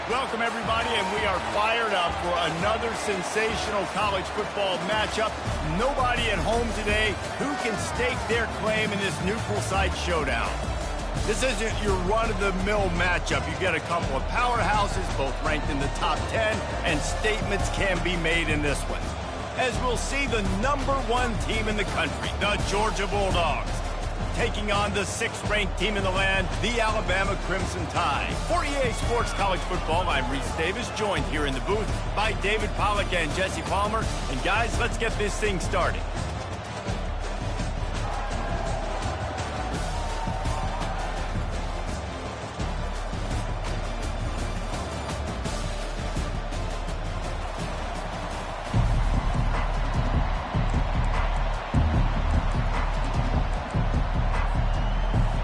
Welcome, everybody, and we are fired up for another sensational college football matchup. Nobody at home today who can stake their claim in this neutral site showdown. This isn't your run-of-the-mill matchup. You get a couple of powerhouses, both ranked in the top 10, and statements can be made in this one. As we'll see, the #1 team in the country, the Georgia Bulldogs, taking on the 6th-ranked team in the land, the Alabama Crimson Tide. For EA Sports College Football, I'm Reese Davis, joined here in the booth by David Pollack and Jesse Palmer. And guys, let's get this thing started.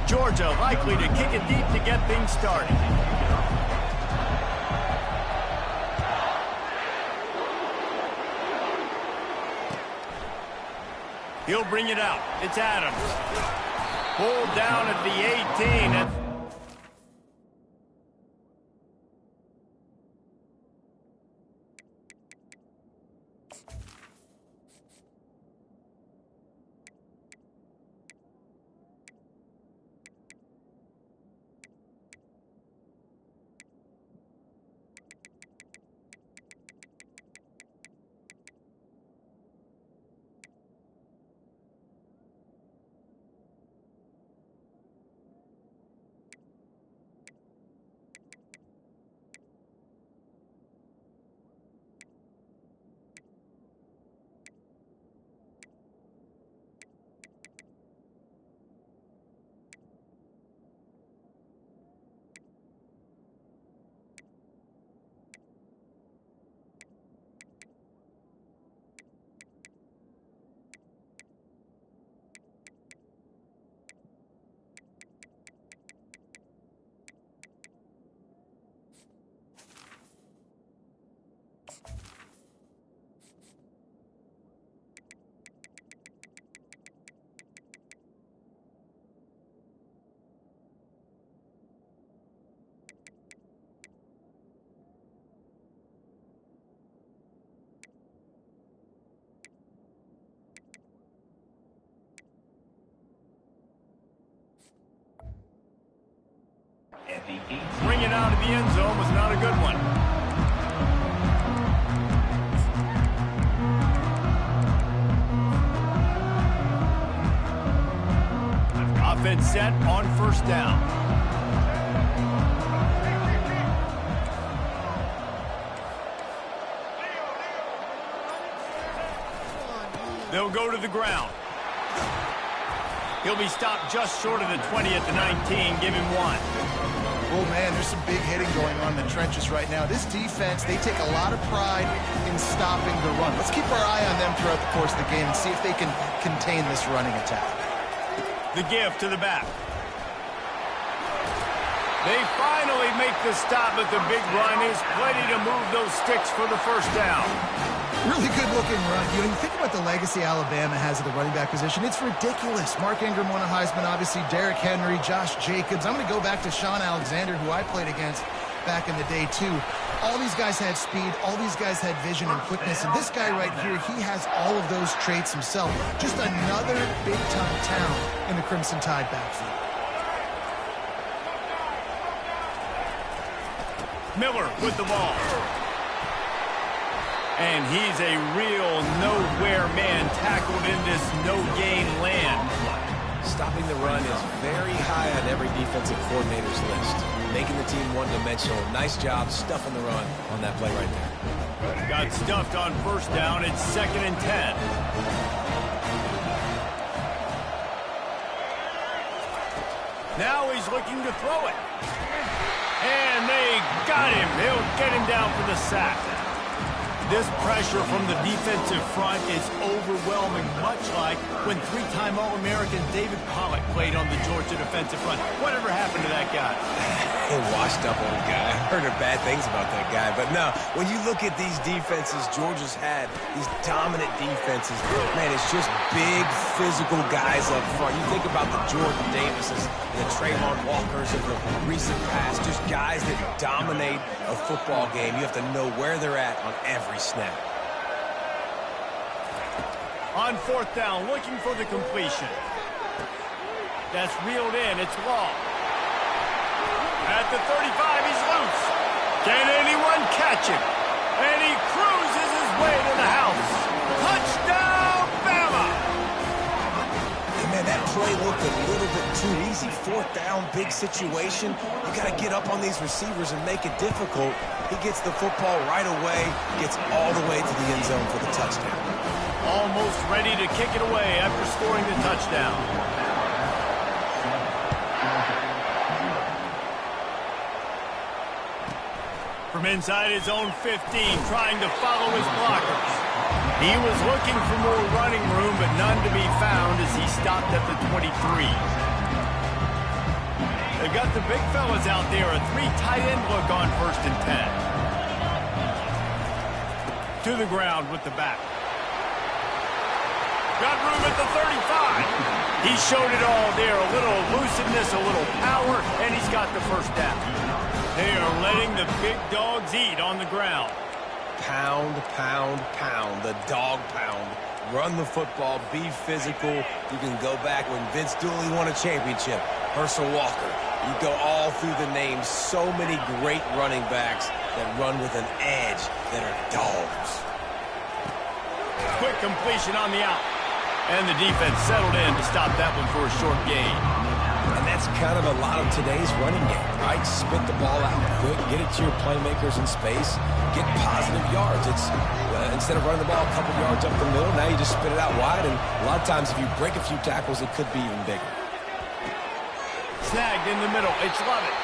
Georgia likely to kick it deep to get things started. He'll bring it out. It's Adams. Pulled down at the 18. Bringing it out of the end zone was not a good one. Offense set on 1st down. They'll go to the ground. He'll be stopped just short of the 20 at the 19. Give him 1. Oh, man, there's some big hitting going on in the trenches right now. This defense, they take a lot of pride in stopping the run. Let's keep our eye on them throughout the course of the game and see if they can contain this running attack. The give to the back. They finally make the stop, but the big run is plenty to move those sticks for the 1st down. Really good-looking run. You think about the legacy Alabama has at the running back position. It's ridiculous. Mark Ingram won a Heisman, obviously. Derrick Henry, Josh Jacobs. I'm going to go back to Sean Alexander, who I played against back in the day, too. All these guys had speed. All these guys had vision and quickness. And this guy right here, he has all of those traits himself. Just another big-time talent in the Crimson Tide backfield. Miller with the ball. And he's a real nowhere man tackled in this no-gain land. Stopping the run is very high on every defensive coordinator's list. Making the team one-dimensional. Nice job stuffing the run on that play right there. Got stuffed on 1st down. It's 2nd and 10. Now he's looking to throw it. And they got him. They'll get him down for the sack. This pressure from the defensive front is overwhelming, much like when 3-time All-American David Pollack played on the Georgia defensive front. Whatever happened to that guy? A washed-up old guy. Heard bad things about that guy. But no, when you look at these defenses Georgia's had, these dominant defenses, man, it's just big, physical guys up front. You think about the Jordan Davises, the Trayvon Walkers of the recent past, just guys that dominate a football game, you have to know where they're at on every snap. On fourth down, looking for the completion. That's reeled in. It's long. At the 35, he's loose. Can anyone catch him? And he cruises his way to the house. Touchdown, Bama! Hey, man, that play looked a little bit too easy. Fourth down, big situation. You got to get up on these receivers and make it difficult. He gets the football right away, gets all the way to the end zone for the touchdown. Almost ready to kick it away after scoring the touchdown. From inside his own 15, trying to follow his blockers. He was looking for more running room, but none to be found as he stopped at the 23. They've got the big fellas out there, a 3 tight end look on 1st and 10. To the ground with the back. Got room at the 35. He showed it all there, a little elusiveness, a little power, and he's got the first down. They are letting the big dogs eat on the ground. Pound, pound, pound, the dog pound. Run the football, be physical. You can go back when Vince Dooley won a championship, Herschel Walker. You go all through the names. So many great running backs that run with an edge that are dogs. Quick completion on the out. And the defense settled in to stop that one for a short gain. And that's kind of a lot of today's running game, right? Spit the ball out quick, get it to your playmakers in space, get positive yards. It's instead of running the ball a couple yards up the middle, now you just spit it out wide, and a lot of times if you break a few tackles, it could be even bigger. Snagged in the middle. It's Lovett.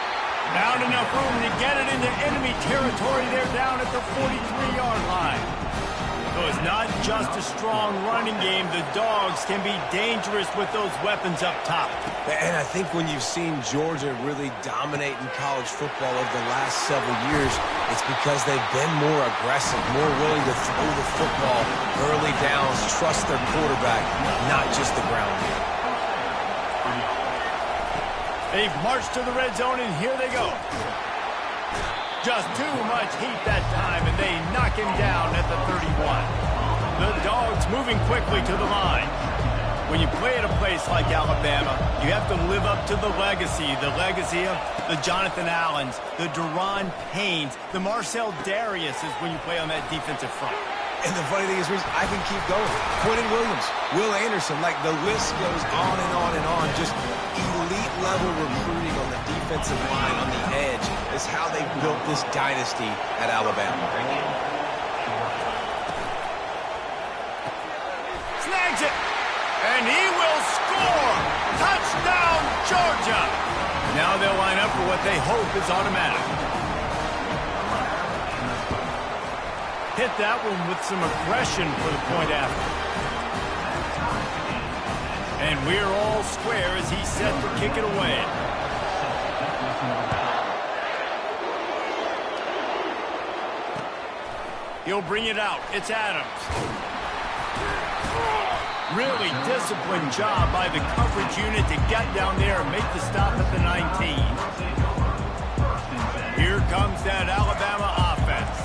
Found enough room to get it into enemy territory. They're down at the 43-yard line. So it's not just a strong running game. The dogs can be dangerous with those weapons up top. And I think when you've seen Georgia really dominate in college football over the last several years, it's because they've been more aggressive, more willing to throw the football early downs, trust their quarterback, not just the ground game. They've marched to the red zone, and here they go. Just too much heat that time, and they knock him down at the 31. The dogs moving quickly to the line. When you play at a place like Alabama, you have to live up to the legacy of the Jonathan Allens, the Deron Paynes, the Marcel Dariuses when you play on that defensive front. And the funny thing is, Reese, I can keep going. Quentin Williams, Will Anderson, like the list goes on and on and on. Just elite-level recruiting on the defensive line, on the edge, is how they built this dynasty at Alabama. Snags it, and he will score! Touchdown, Georgia! Now they'll line up for what they hope is automatic. Hit that one with some aggression for the point after. And we're all square as he's set to kick it away. He'll bring it out. It's Adams. Really disciplined job by the coverage unit to get down there and make the stop at the 19. Here comes that Alabama offense.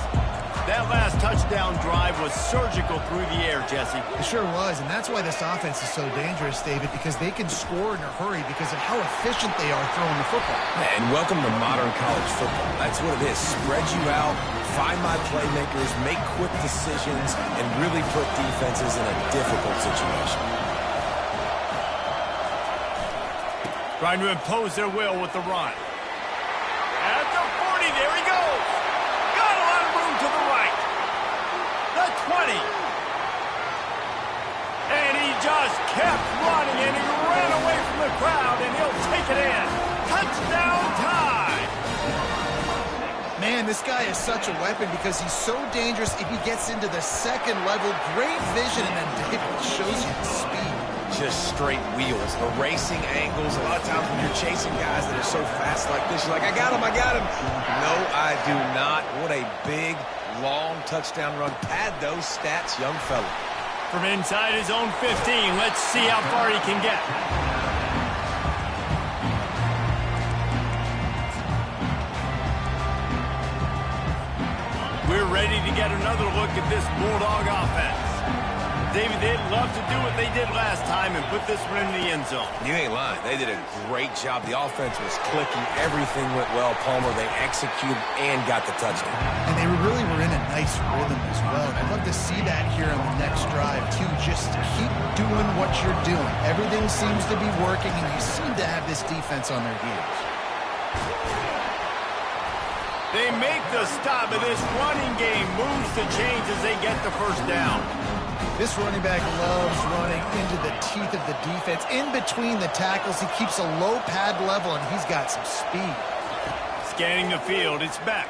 That last touchdown drive was surgical through the air, Jesse. It sure was, and that's why this offense is so dangerous, David, because they can score in a hurry because of how efficient they are throwing the football. And welcome to modern college football. That's what it is. Spread you out, find my playmakers, make quick decisions, and really put defenses in a difficult situation. Trying to impose their will with the run. At the 40, there he goes. Got a lot of room to the right. The 20. And he just kept running, and he ran away from the crowd, and he'll take it in. Touchdown time. Man, this guy is such a weapon because he's so dangerous if he gets into the second level. Great vision, and then David shows you the speed. Just straight wheels, erasing angles. A lot of times when you're chasing guys that are so fast like this, you're like, I got him. No, I do not. What a big, long touchdown run. Pad those stats, young fella. From inside his own 15, let's see how far he can get. We're ready to get another look at this Bulldog offense. David, they'd love to do what they did last time and put this one in the end zone. You ain't lying. They did a great job. The offense was clicking. Everything went well, Palmer. They executed and got the touchdown. And they really were in a nice rhythm as well. And I'd love to see that here on the next drive, too. Just keep doing what you're doing. Everything seems to be working, and you seem to have this defense on their heels. They make the stop, and this running game moves the chains as they get the first down. This running back loves running into the teeth of the defense. In between the tackles, he keeps a low pad level, and he's got some speed. Scanning the field, it's Beck.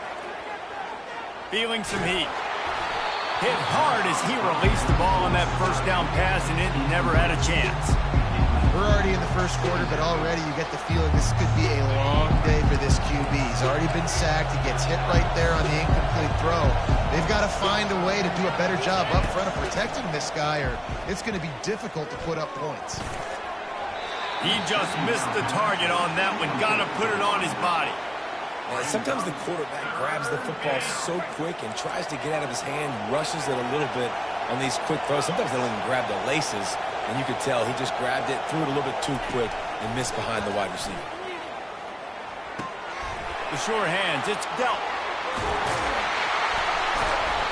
Feeling some heat. Hit hard as he released the ball on that first down pass, and it never had a chance. We're already in the first quarter, but already you get the feeling this could be a long day for this QB. He's already been sacked. He gets hit right there on the incomplete throw. They've got to find a way to do a better job up front of protecting this guy, or it's going to be difficult to put up points. He just missed the target on that one. Got to put it on his body. Sometimes the quarterback grabs the football so quick and tries to get out of his hand, rushes it a little bit on these quick throws. Sometimes they don't even grab the laces. And you could tell he just grabbed it, threw it a little bit too quick, and missed behind the wide receiver. The sure hands, it's dealt.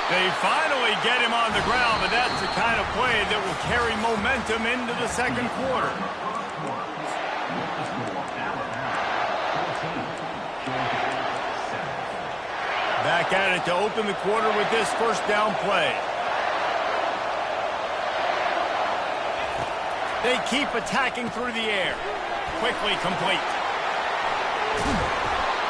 They finally get him on the ground, but that's the kind of play that will carry momentum into the second quarter. Back at it to open the quarter with this first down play. They keep attacking through the air. Quickly complete.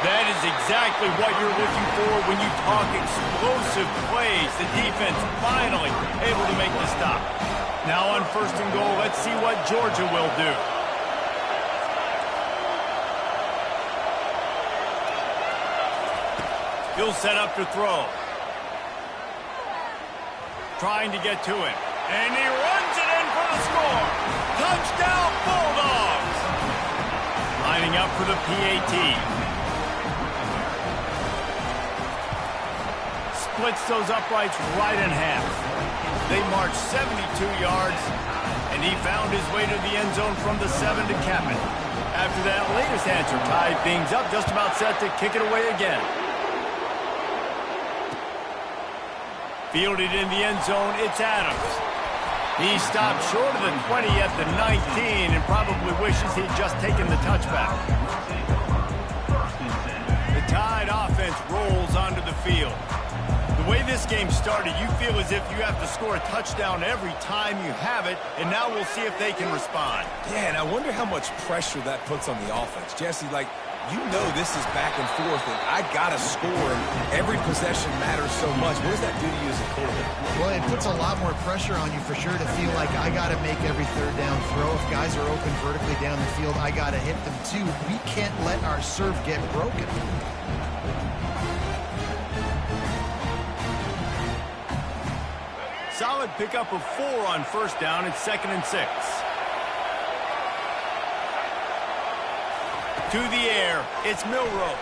That is exactly what you're looking for when you talk explosive plays. The defense finally able to make the stop. Now on first and goal, let's see what Georgia will do. He'll set up to throw. Trying to get to him. And he runs it in for the score. Touchdown, Bulldogs! Lining up for the PAT. Splits those uprights right in half. They march 72 yards, and he found his way to the end zone from the 7 to cap it. After that latest answer tied things up, just about set to kick it away again. Fielded in the end zone, it's Adams. He stopped short of the 20 at the 19 and probably wishes he'd just taken the touchback. The Tide offense rolls onto the field. The way this game started, you feel as if you have to score a touchdown every time you have it, and now we'll see if they can respond. Yeah, and I wonder how much pressure that puts on the offense. Jesse, like, you know this is back and forth, and I got to score, and every possession matters so much. What does that do to you as a quarterback? Well, it puts a lot more pressure on you for sure to feel like I got to make every third down throw. If guys are open vertically down the field, I got to hit them too. We can't let our serve get broken. Solid pickup of 4 on first down. It's 2nd and 6. To the air, it's Milroe.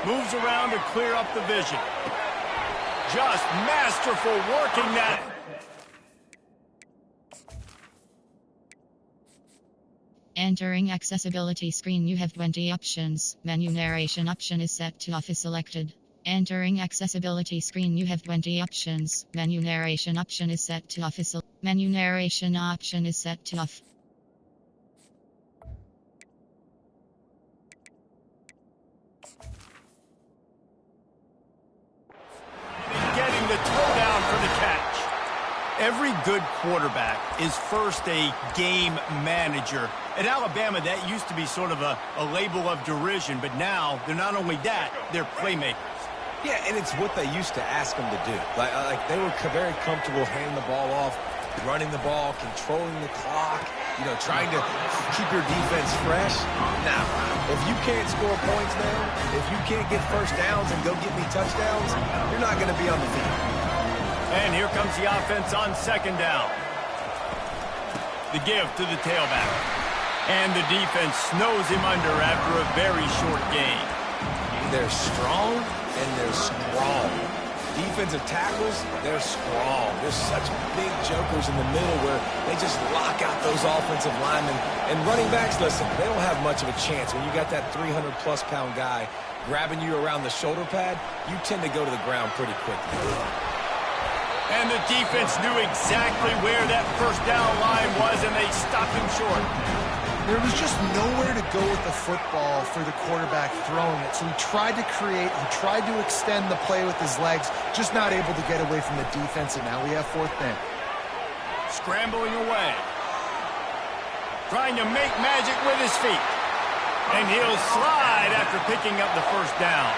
Moves around to clear up the vision. Just masterful working that. Entering accessibility screen, you have 20 options. Menu narration option is set to off is selected. Entering accessibility screen, you have 20 options. Menu narration option is set to off is Menu narration option is set to off. Getting the toe down for the catch. Every good quarterback is first a game manager. At Alabama, that used to be sort of a label of derision, but now they're not only that, they're playmakers. Yeah, and it's what they used to ask them to do. Like they were very comfortable handing the ball off, running the ball, controlling the clock, trying to keep your defense fresh. Now, if you can't score points now, if you can't get first downs and go get me touchdowns, you're not going to be on the field. And here comes the offense on 2nd down. The give to the tailback. And the defense snows him under after a very short game. They're strong and they're strong. Defensive tackles, they're strong. There's such big jokers in the middle where they just lock out those offensive linemen. And running backs, listen, they don't have much of a chance. When you got that 300-plus pound guy grabbing you around the shoulder pad, you tend to go to the ground pretty quickly. And the defense knew exactly where that first down line was, and they stopped him short. There was just nowhere to go with the football for the quarterback throwing it. So he tried to create, he tried to extend the play with his legs, just not able to get away from the defense, and now we have fourth down. Scrambling away. Trying to make magic with his feet. And he'll slide after picking up the first down.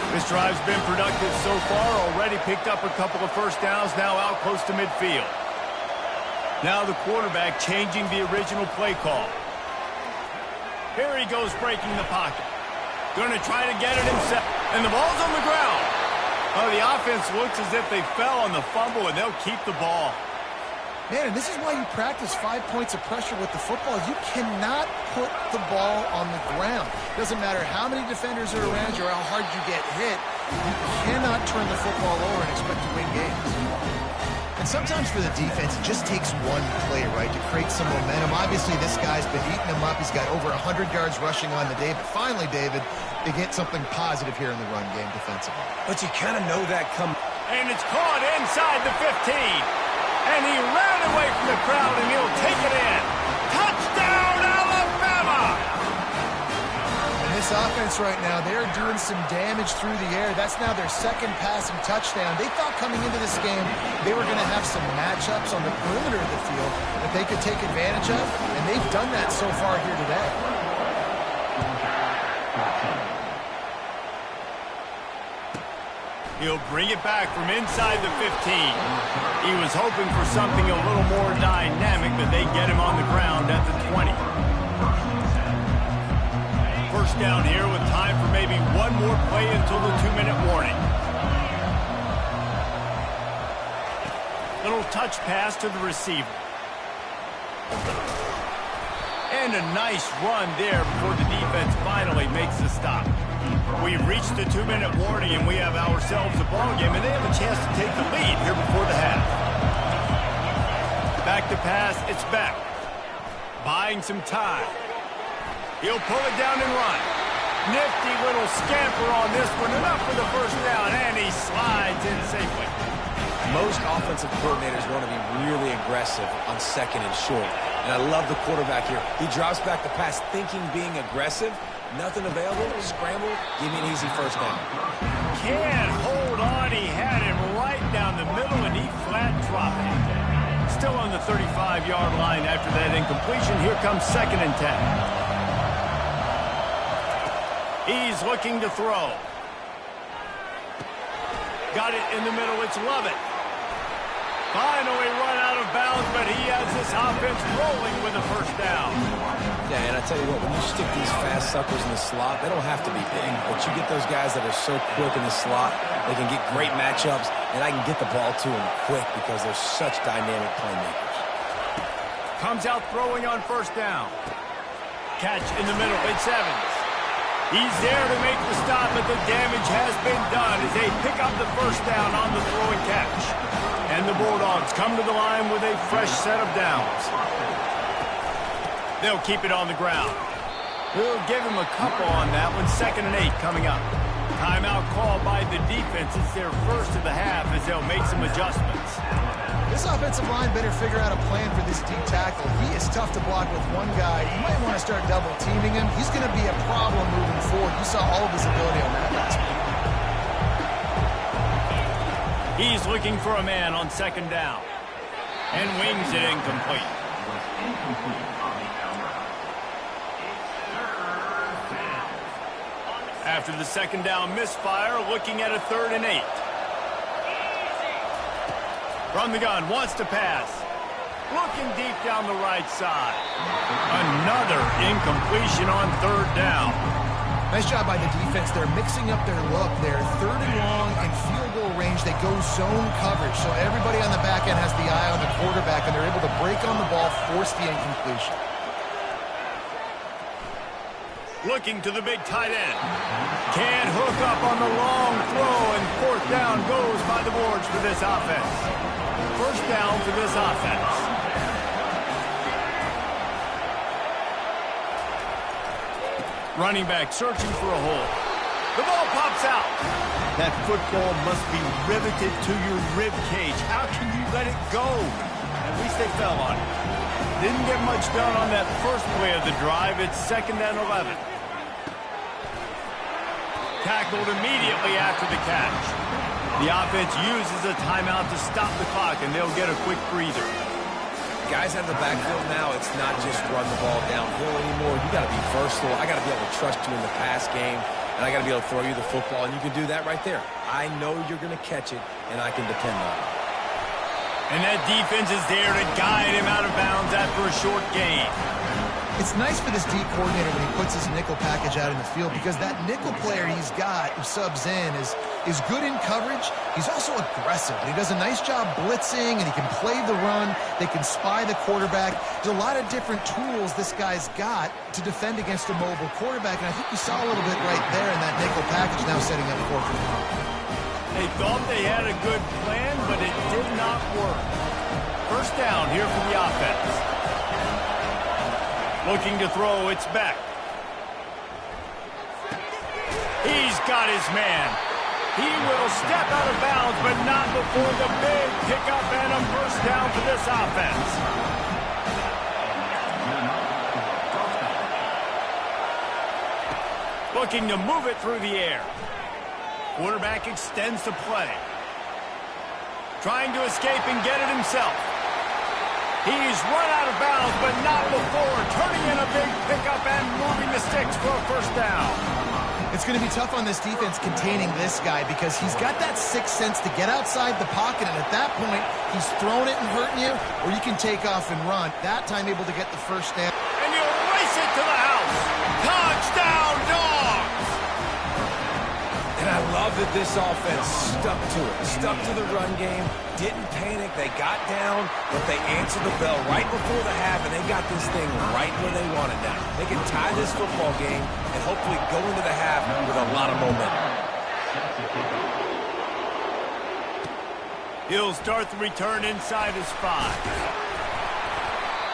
This drive's been productive so far, already picked up a couple of first downs, now out close to midfield. Now the quarterback changing the original play call. Here he goes breaking the pocket. Going to try to get it himself. And the ball's on the ground. Oh, the offense looks as if they fell on the fumble, and they'll keep the ball. Man, and this is why you practice 5 points of pressure with the football. You cannot put the ball on the ground. Doesn't matter how many defenders are around you or how hard you get hit. You cannot turn the football over and expect to win games. And sometimes for the defense, it just takes one play, right, to create some momentum. Obviously, this guy's been eating them up. He's got over 100 yards rushing on the day. But finally, David, they get something positive here in the run game defensively. But you kind of know that coming. And it's caught inside the 15. And he ran away from the crowd, and he'll take it in. Touchdown, Alabama! And this offense right now, they're doing some damage through the air. That's now their second passing touchdown. They thought coming into this game they were going to have some matchups on the perimeter of the field that they could take advantage of, and they've done that so far here today. He'll bring it back from inside the 15. He was hoping for something a little more dynamic, but they get him on the ground at the 20. First down here with time for maybe one more play until the 2-minute warning. Little touch pass to the receiver. And a nice run there before the defense finally makes the stop. We've reached the 2-minute warning, and we have ourselves a ball game, and they have a chance to take the lead here before the half. Back to pass, it's back. Buying some time. He'll pull it down and run. Nifty little scamper on this one, enough for the first down, and he slides in safely. Most offensive coordinators want to be really aggressive on second and short. And I love the quarterback here. He drops back the pass thinking being aggressive. Nothing available, scramble, give me an easy first down. Can't hold on. He had him right down the middle, and he flat dropped it. Still on the 35-yard line after that incompletion. Here comes 2nd and 10. He's looking to throw. Got it in the middle. It's Lovett. Finally run out of bounds, but he has this offense rolling with a first down. Yeah, and I tell you what, when you stick these fast suckers in the slot, they don't have to be big. But you get those guys that are so quick in the slot, they can get great matchups, and I can get the ball to them quick because they're such dynamic playmakers. Comes out throwing on first down. Catch in the middle. It's Evans. He's there to make the stop, but the damage has been done as they pick up the first down on the throw and catch. And the Bulldogs come to the line with a fresh set of downs. They'll keep it on the ground. We'll give him a couple on that one. 2nd and 8 coming up. Timeout call by the defense. It's their first of the half as they'll make some adjustments. This offensive line better figure out a plan for this D tackle. He is tough to block with one guy. You might want to start double teaming him. He's going to be a problem moving forward. You saw all of his ability on that last week. He's looking for a man on 2nd down. And wings it incomplete. After the 2nd down misfire, looking at a 3rd and 8. From the gun, wants to pass. Looking deep down the right side. Another incompletion on 3rd down. Nice job by the defense. They're mixing up their look. They're 3rd and long and field goal range. They go zone coverage. So everybody on the back end has the eye on the quarterback, and they're able to break on the ball, force the incompletion. Looking to the big tight end. Can't hook up on the long throw, and fourth down goes by the boards for this offense. First down for this offense. Running back searching for a hole. The ball pops out. That football must be riveted to your rib cage. How can you let it go? At least they fell on it. Didn't get much done on that first play of the drive. It's 2nd and 11. Tackled immediately after the catch. The offense uses a timeout to stop the clock, and they'll get a quick breather. Guys out of the backfield now, it's not just run the ball downhill anymore. You got to be versatile. I got to be able to trust you in the pass game, and I got to be able to throw you the football, and you can do that right there. I know you're going to catch it, and I can depend on it. And that defense is there to guide him out of bounds after a short gain. It's nice for this D coordinator when he puts his nickel package out in the field, because that nickel player he's got who subs in is good in coverage. He's also aggressive. He does a nice job blitzing, and he can play the run. They can spy the quarterback. There's a lot of different tools this guy's got to defend against a mobile quarterback, and I think you saw a little bit right there in that nickel package, now setting up 4th and 1. They thought they had a good plan, but it did not work. First down here for the offense. Looking to throw, it's Beck. He's got his man. He will step out of bounds, but not before the big pickup and a first down for this offense. Looking to move it through the air. Quarterback extends the play. Trying to escape and get it himself. He's run out of bounds, but not before turning in a big pickup and moving the sticks for a first down. It's going to be tough on this defense containing this guy, because he's got that sixth sense to get outside the pocket, and at that point, he's throwing it and hurting you, or you can take off and run. That time able to get the first down. And you'll race it to the house. Touchdown, Dogs! And I love that this offense stuck to it, stuck to the run game, didn't panic. They got down, but they answered the bell right before the half, and they got this thing right where they wanted now. They can tie this football game and hopefully go into the half with a lot of momentum. He'll start the return inside his 5.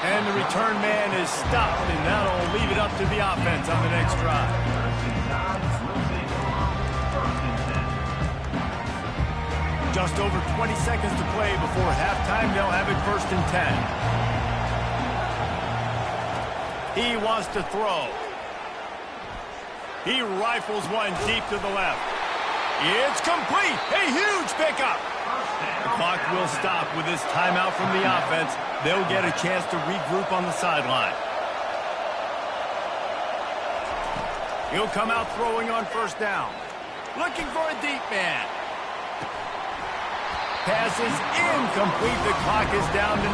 And the return man is stopped, and that'll leave it up to the offense on the next drive. Just over 20 seconds to play before halftime. They'll have it 1st and 10. He wants to throw. He rifles one deep to the left. It's complete. A huge pickup. The clock will stop with this timeout from the offense. They'll get a chance to regroup on the sideline. He'll come out throwing on first down. Looking for a deep man. Pass is incomplete. The clock is down to 9.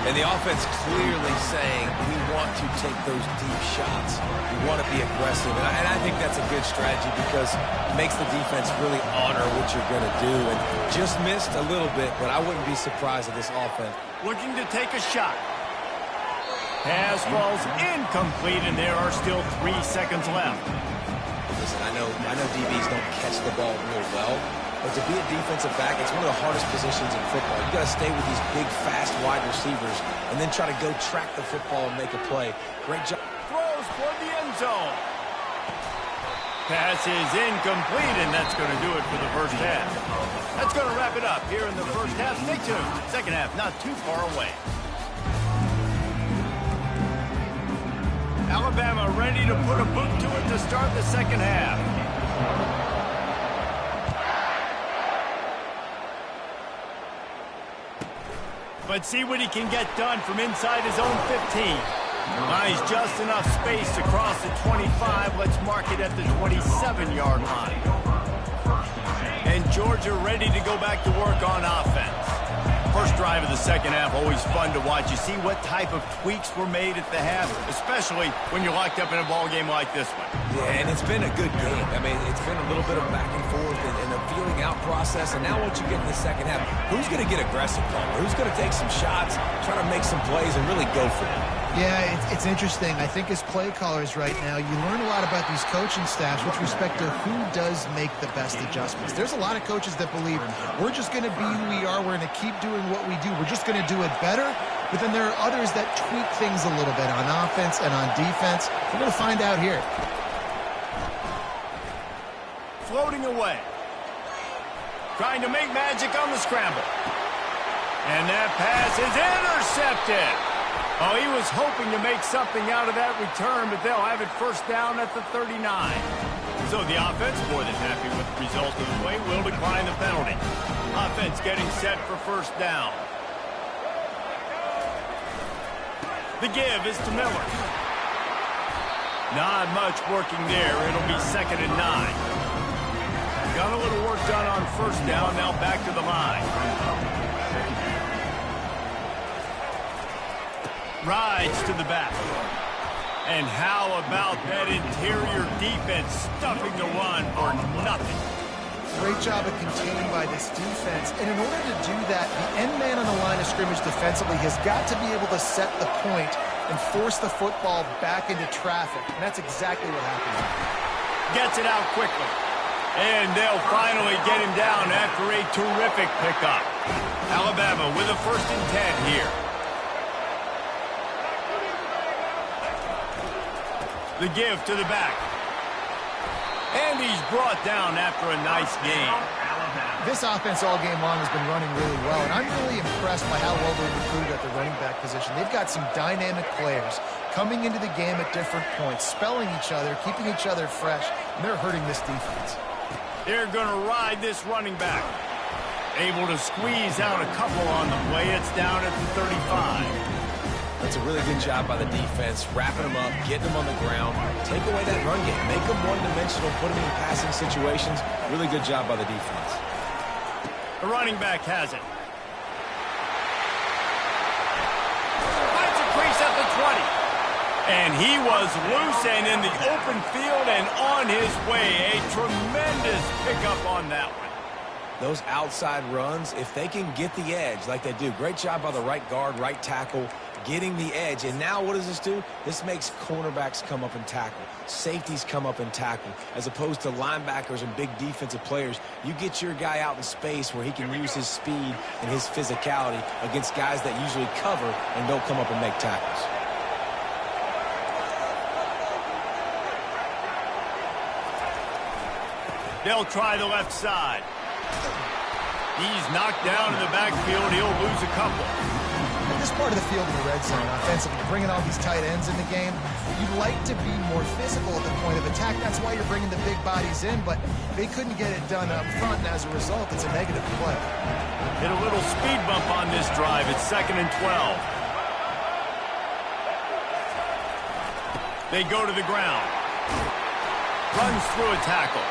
And the offense clearly saying, we want to take those deep shots. We want to be aggressive. And I think that's a good strategy, because it makes the defense really honor what you're going to do. And just missed a little bit, but I wouldn't be surprised at this offense. Looking to take a shot. Pass falls incomplete, and there are still 3 seconds left. Listen, I know DBs don't catch the ball real well, but to be a defensive back, it's one of the hardest positions in football. You got to stay with these big, fast wide receivers and then try to go track the football and make a play. Great job. Throws for the end zone. Pass is incomplete, and that's going to do it for the first half. That's going to wrap it up here in the first half. Stay tuned. Second half not too far away. Alabama ready to put a boot to it to start the second half. But see what he can get done from inside his own 15. Buys just enough space to cross the 25. Let's mark it at the 27-yard line. And Georgia ready to go back to work on offense. First drive of the second half, always fun to watch. You see what type of tweaks were made at the half, especially when you're locked up in a ball game like this one. Yeah, and it's been a good game. I mean, it's been a little bit of back and forth and a feeling out process. And now once you get in the second half, who's going to get aggressive, Palmer? Who's going to take some shots, try to make some plays, and really go for it? Yeah, it's interesting. I think as play callers right now, you learn a lot about these coaching staffs with respect to who does make the best adjustments. There's a lot of coaches that believe we're just going to be who we are. We're going to keep doing what we do. We're just going to do it better. But then there are others that tweak things a little bit on offense and on defense. We're going to find out here. Floating away. Trying to make magic on the scramble. And that pass is intercepted. Oh, he was hoping to make something out of that return, but they'll have it first down at the 39. So the offense, more than happy with the result of the play, will decline the penalty. Offense getting set for first down. The give is to Miller. Not much working there. It'll be 2nd and 9. Got a little work done on first down, now back to the line. Rides to the back. And how about that interior defense stuffing the run for nothing? Great job of containing by this defense. And in order to do that, the end man on the line of scrimmage defensively has got to be able to set the point and force the football back into traffic. And that's exactly what happened. Gets it out quickly. And they'll finally get him down after a terrific pickup. Alabama with a 1st and 10 here. The give to the back. And he's brought down after a nice gain. This offense all game long has been running really well, and I'm really impressed by how well they're recruited at the running back position. They've got some dynamic players coming into the game at different points, spelling each other, keeping each other fresh, and they're hurting this defense. They're going to ride this running back. Able to squeeze out a couple on the play. It's down at the 35. That's a really good job by the defense, wrapping them up, getting them on the ground, take away that run game, make them one-dimensional, put them in passing situations. Really good job by the defense. The running back has it. Finds a crease at the 20. And he was loose and in the open field and on his way. A tremendous pickup on that one. Those outside runs, if they can get the edge like they do, great job by the right guard, right tackle, getting the edge. And now what does this do? This makes cornerbacks come up and tackle. Safeties come up and tackle. As opposed to linebackers and big defensive players, you get your guy out in space where he can use his speed and his physicality against guys that usually cover and don't come up and make tackles. They'll try the left side. He's knocked down in the backfield. He'll lose a couple. At this part of the field in the red zone, offensively, bringing all these tight ends in the game, you'd like to be more physical at the point of attack. That's why you're bringing the big bodies in, but they couldn't get it done up front, and as a result, it's a negative play. Hit a little speed bump on this drive. It's 2nd and 12. They go to the ground. Runs through a tackle.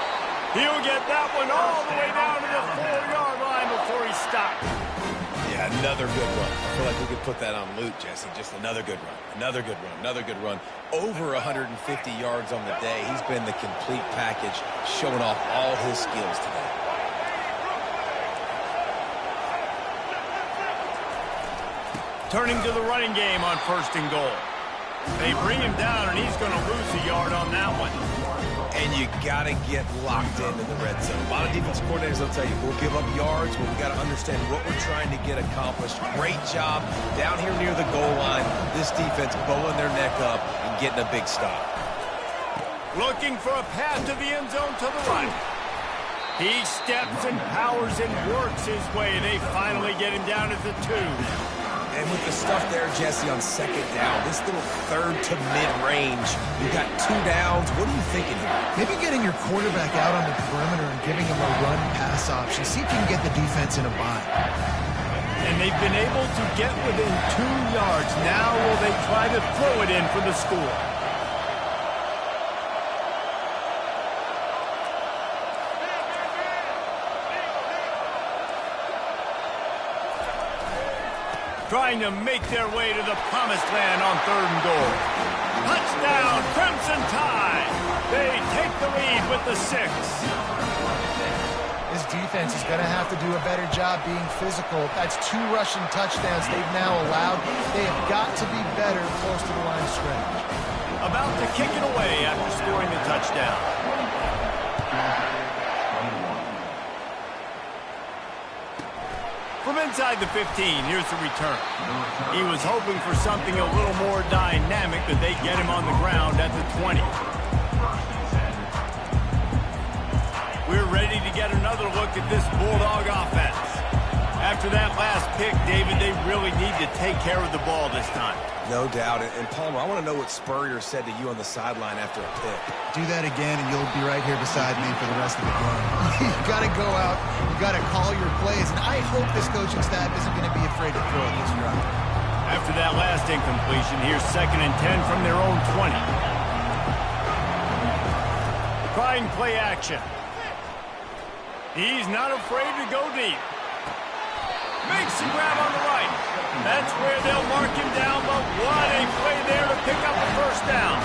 He'll get that one all the way down to the 4-yard line before he stopped. Yeah, another good run. I feel like we could put that on loop, Jesse. Just another good run, another good run, another good run. Over 150 yards on the day. He's been the complete package, showing off all his skills today. Turning to the running game on 1st and goal. They bring him down, and he's going to lose a yard on that one. And you got to get locked into the red zone. A lot of defensive coordinators will tell you, we'll give up yards, but we got to understand what we're trying to get accomplished. Great job down here near the goal line. This defense bowing their neck up and getting a big stop. Looking for a path to the end zone to the right. He steps and powers and works his way. They finally get him down at the 2. And with the stuff there, Jesse, on 2nd down, this little 3rd to mid-range, you've got 2 downs. What are you thinking here? Maybe getting your quarterback out on the perimeter and giving him a run-pass option. See if you can get the defense in a bind. And they've been able to get within 2 yards. Now will they try to throw it in for the score? Trying to make their way to the promised land on 3rd and goal. Touchdown, Crimson Tide. They take the lead with the 6. This defense is going to have to do a better job being physical. That's 2 rushing touchdowns they've now allowed. They have got to be better close to the line of scrimmage. About to kick it away after scoring the touchdown. From inside the 15, here's the return. He was hoping for something a little more dynamic, but they get him on the ground at the 20. We're ready to get another look at this Bulldog offense. After that last pick, David, they really need to take care of the ball this time. No doubt. And Palmer, I want to know what Spurrier said to you on the sideline after a pick. Do that again, and you'll be right here beside me for the rest of the game. You got to go out. You got to call your plays. And I hope this coaching staff isn't going to be afraid to throw it this drive. After that last incompletion, here's 2nd and 10 from their own 20. Trying play action. He's not afraid to go deep. Makes the grab on the right. That's where they'll mark him down, but what a play there to pick up a first down.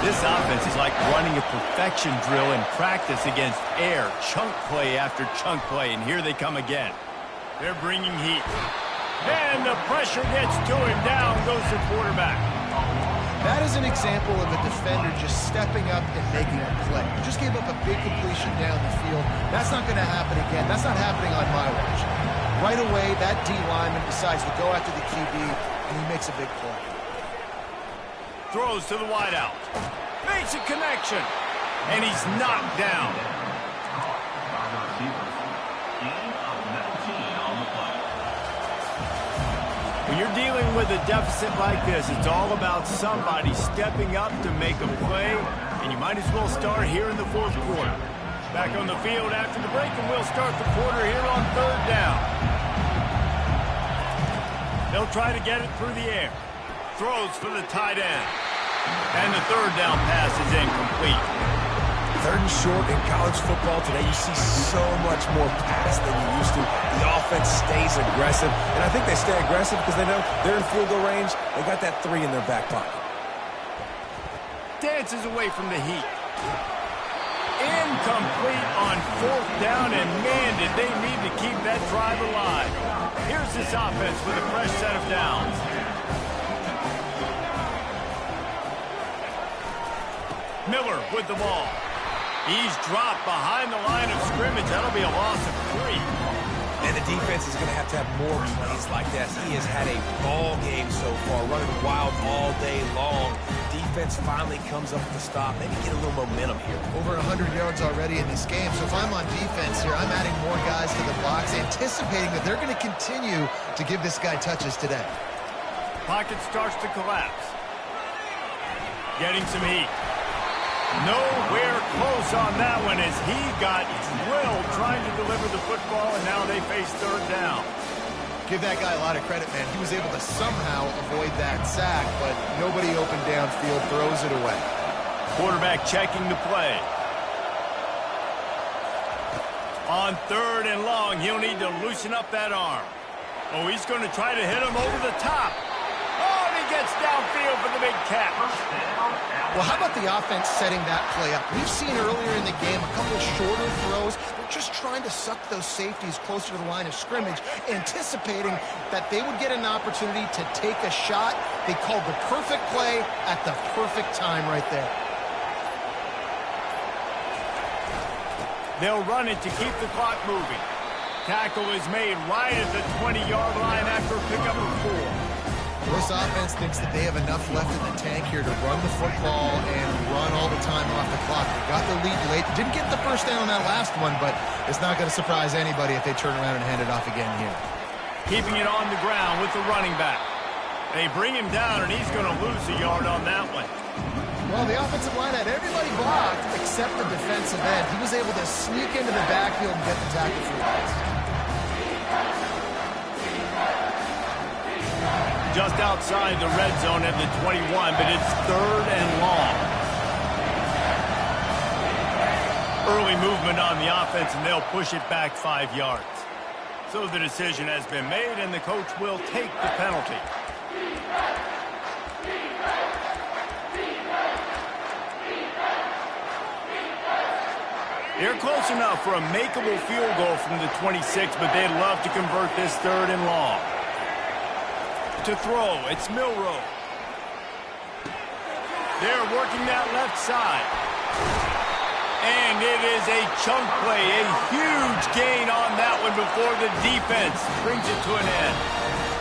This offense is like running a perfection drill in practice against air. Chunk play after chunk play, and here they come again. They're bringing heat. And the pressure gets to him. Down goes the quarterback. That is an example of a defender just stepping up and making a play. You just gave up a big completion down the field. That's not going to happen again. That's not happening on my watch. Right away, that D lineman decides to go after the QB, and he makes a big play. Throws to the wideout. Makes a connection. And he's knocked down. When you're dealing with a deficit like this, it's all about somebody stepping up to make a play, and you might as well start here in the 4th quarter. Back on the field after the break, and we'll start the quarter here on 3rd down. They'll try to get it through the air. Throws for the tight end. And the 3rd down pass is incomplete. 3rd and short in college football today, you see so much more pass than you used to. The offense stays aggressive, and I think they stay aggressive because they know they're in field goal range. They got that 3 in their back pocket. Dances away from the heat. Incomplete on 4th down, and man, did they need to keep that drive alive. Here's this offense with a fresh set of downs. Miller with the ball. He's dropped behind the line of scrimmage. That'll be a loss of 3. And the defense is going to have more plays like that. He has had a ball game so far, running wild all day long. Defense finally comes up with the stop. Maybe get a little momentum here. Over 100 yards already in this game. So if I'm on defense here, I'm adding more guys to the box, anticipating that they're going to continue to give this guy touches today. Pocket starts to collapse. Getting some heat. Nowhere close on that one as he got drilled trying to deliver the football, and now they face 3rd down. Give that guy a lot of credit, man. He was able to somehow avoid that sack, but nobody open downfield, throws it away. Quarterback checking the play. On 3rd and long, he'll need to loosen up that arm. Oh, he's going to try to hit him over the top. Oh, and he gets downfield for the big catch. Well, how about the offense setting that play up? We've seen earlier in the game a couple of shorter throws. They're just trying to suck those safeties closer to the line of scrimmage, anticipating that they would get an opportunity to take a shot. They called the perfect play at the perfect time right there. They'll run it to keep the clock moving. Tackle is made right at the 20-yard line after a pickup of 4. This offense thinks that they have enough left in the tank here to run the football and run all the time off the clock. They got the lead late. Didn't get the first down on that last one, but it's not going to surprise anybody if they turn around and hand it off again here. Keeping it on the ground with the running back. They bring him down, and he's going to lose a yard on that one. Well, the offensive line had everybody blocked except the defensive end. He was able to sneak into the backfield and get the tackle for loss. Just outside the red zone at the 21, but it's 3rd and long. Early movement on the offense, and they'll push it back 5 yards. So the decision has been made, and the coach will take the penalty. They're close enough for a makeable field goal from the 26, but they'd love to convert this 3rd and long. To throw, it's Milroe. They're working that left side. And it is a chunk play, a huge gain on that one before the defense brings it to an end.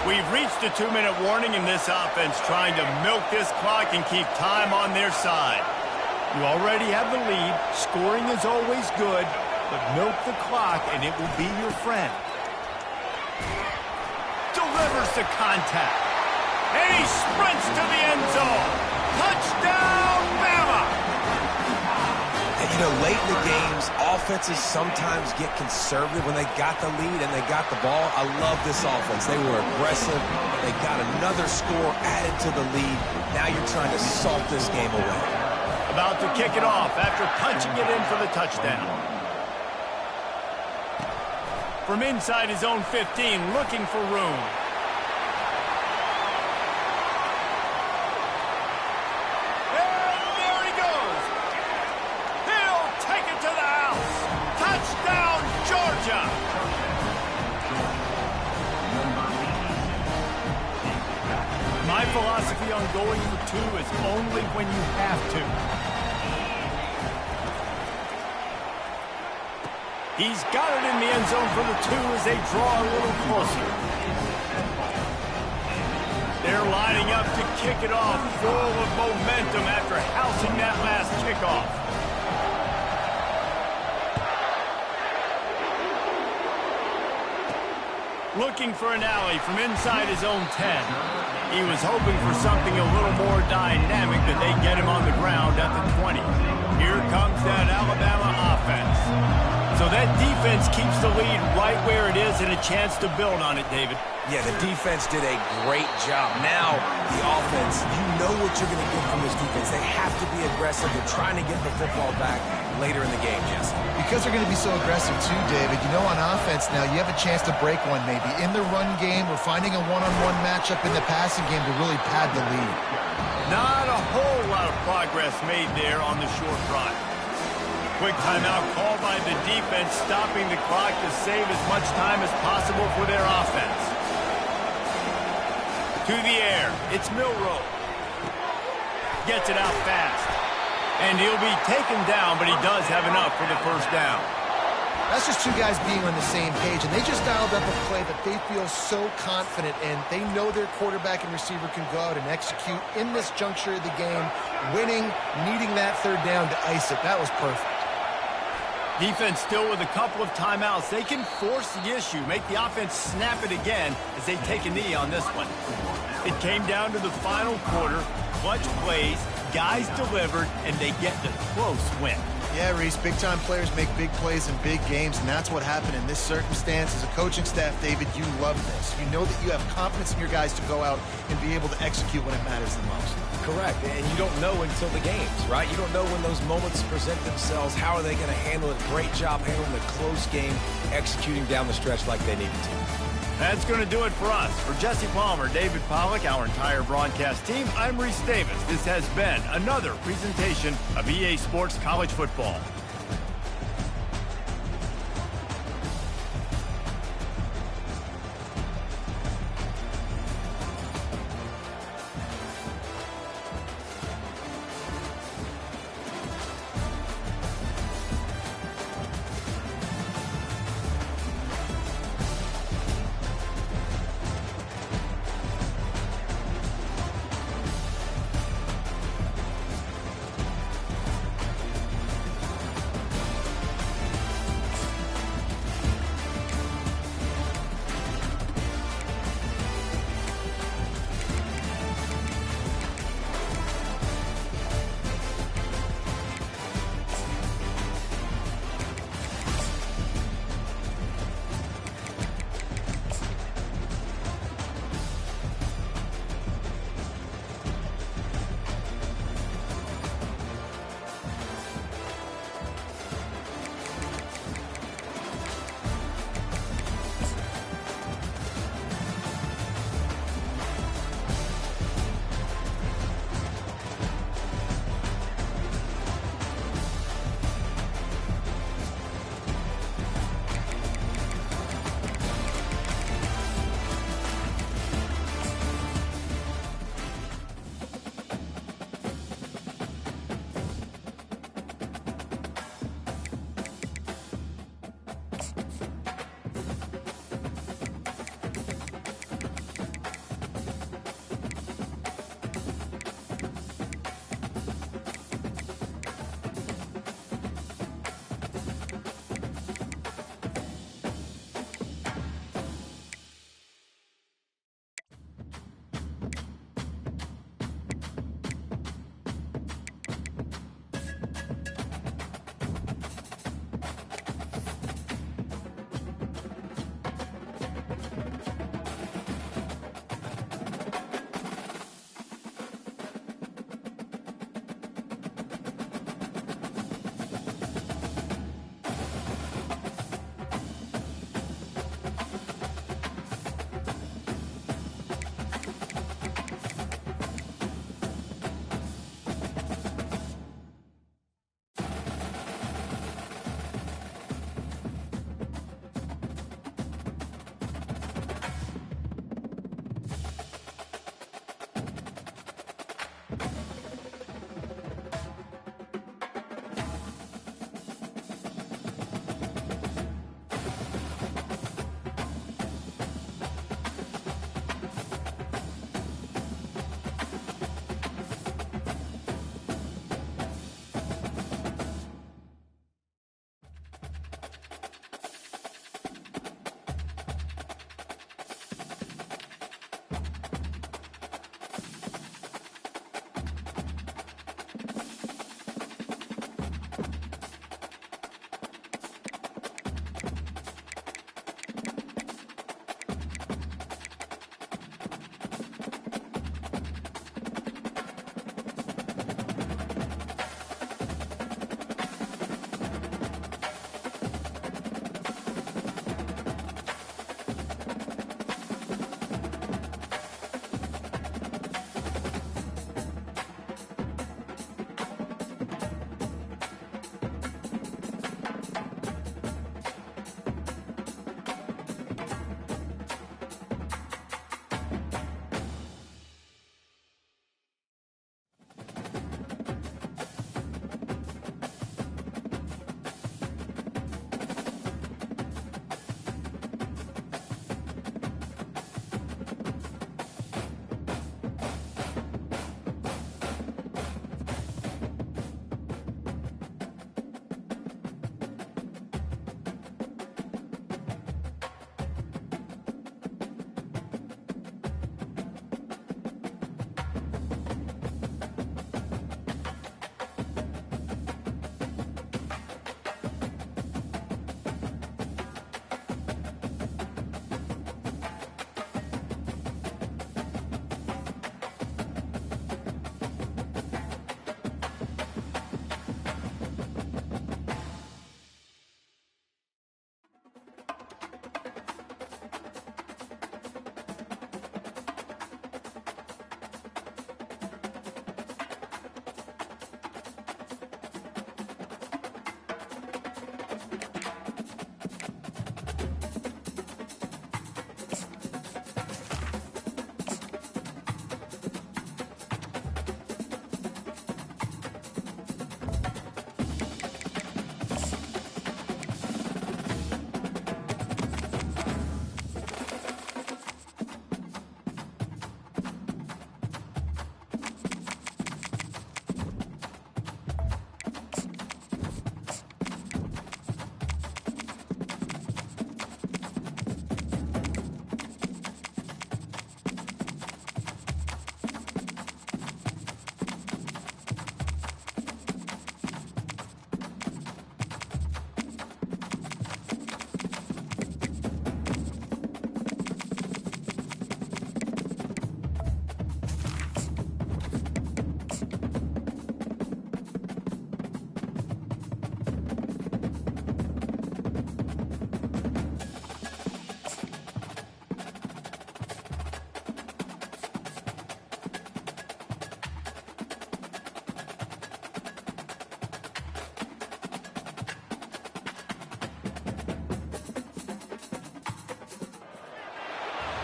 We've reached a 2-minute warning in this offense, trying to milk this clock and keep time on their side. You already have the lead. Scoring is always good, but milk the clock and it will be your friend. Delivers the contact. And he sprints to the end zone. Touchdown, Bama! And, you know, late in the games, offenses sometimes get conservative when they got the lead and they got the ball. I love this offense. They were aggressive. They got another score added to the lead. Now you're trying to salt this game away. About to kick it off after punching it in for the touchdown. From inside his own 15, looking for room. And there he goes. He'll take it to the house. Touchdown, Georgia. My philosophy on going for 2 is only when you have to. He's got it in the end zone for the 2 as they draw a little closer. They're lining up to kick it off, full of momentum after housing that last kickoff. Looking for an alley from inside his own 10. He was hoping for something a little more dynamic, but they get him on the ground at the 20. Here comes that Alabama offense. So that defense keeps the lead right where it is and a chance to build on it, David. Yeah, the defense did a great job. Now, the offense, you know what you're going to get from this defense. They have to be aggressive. They're trying to get the football back later in the game, Jesse. Because they're going to be so aggressive too, David. You know, on offense now, you have a chance to break one maybe in the run game or finding a one-on-one matchup in the passing game to really pad the lead. Not a whole lot of progress made there on the short run. Quick timeout called by the defense, stopping the clock to save as much time as possible for their offense. To the air, it's Milroe. Gets it out fast. And he'll be taken down, but he does have enough for the first down. That's just 2 guys being on the same page, and they just dialed up a play that they feel so confident in. They know their quarterback and receiver can go out and execute in this juncture of the game, winning, needing that 3rd down to ice it. That was perfect. Defense still with a couple of timeouts. They can force the issue, make the offense snap it again as they take a knee on this one. It came down to the final quarter. Clutch plays, guys delivered, and they get the close win. Yeah, Reese, big-time players make big plays in big games, and that's what happened in this circumstance. As a coaching staff, David, you love this. You know that you have confidence in your guys to go out and be able to execute when it matters the most. Correct, and you don't know until the games, right? You don't know when those moments present themselves. How are they going to handle it? Great job handling the close game, executing down the stretch like they needed to. That's going to do it for us. For Jesse Palmer, David Pollack, our entire broadcast team, I'm Reese Davis. This has been another presentation of EA Sports College Football.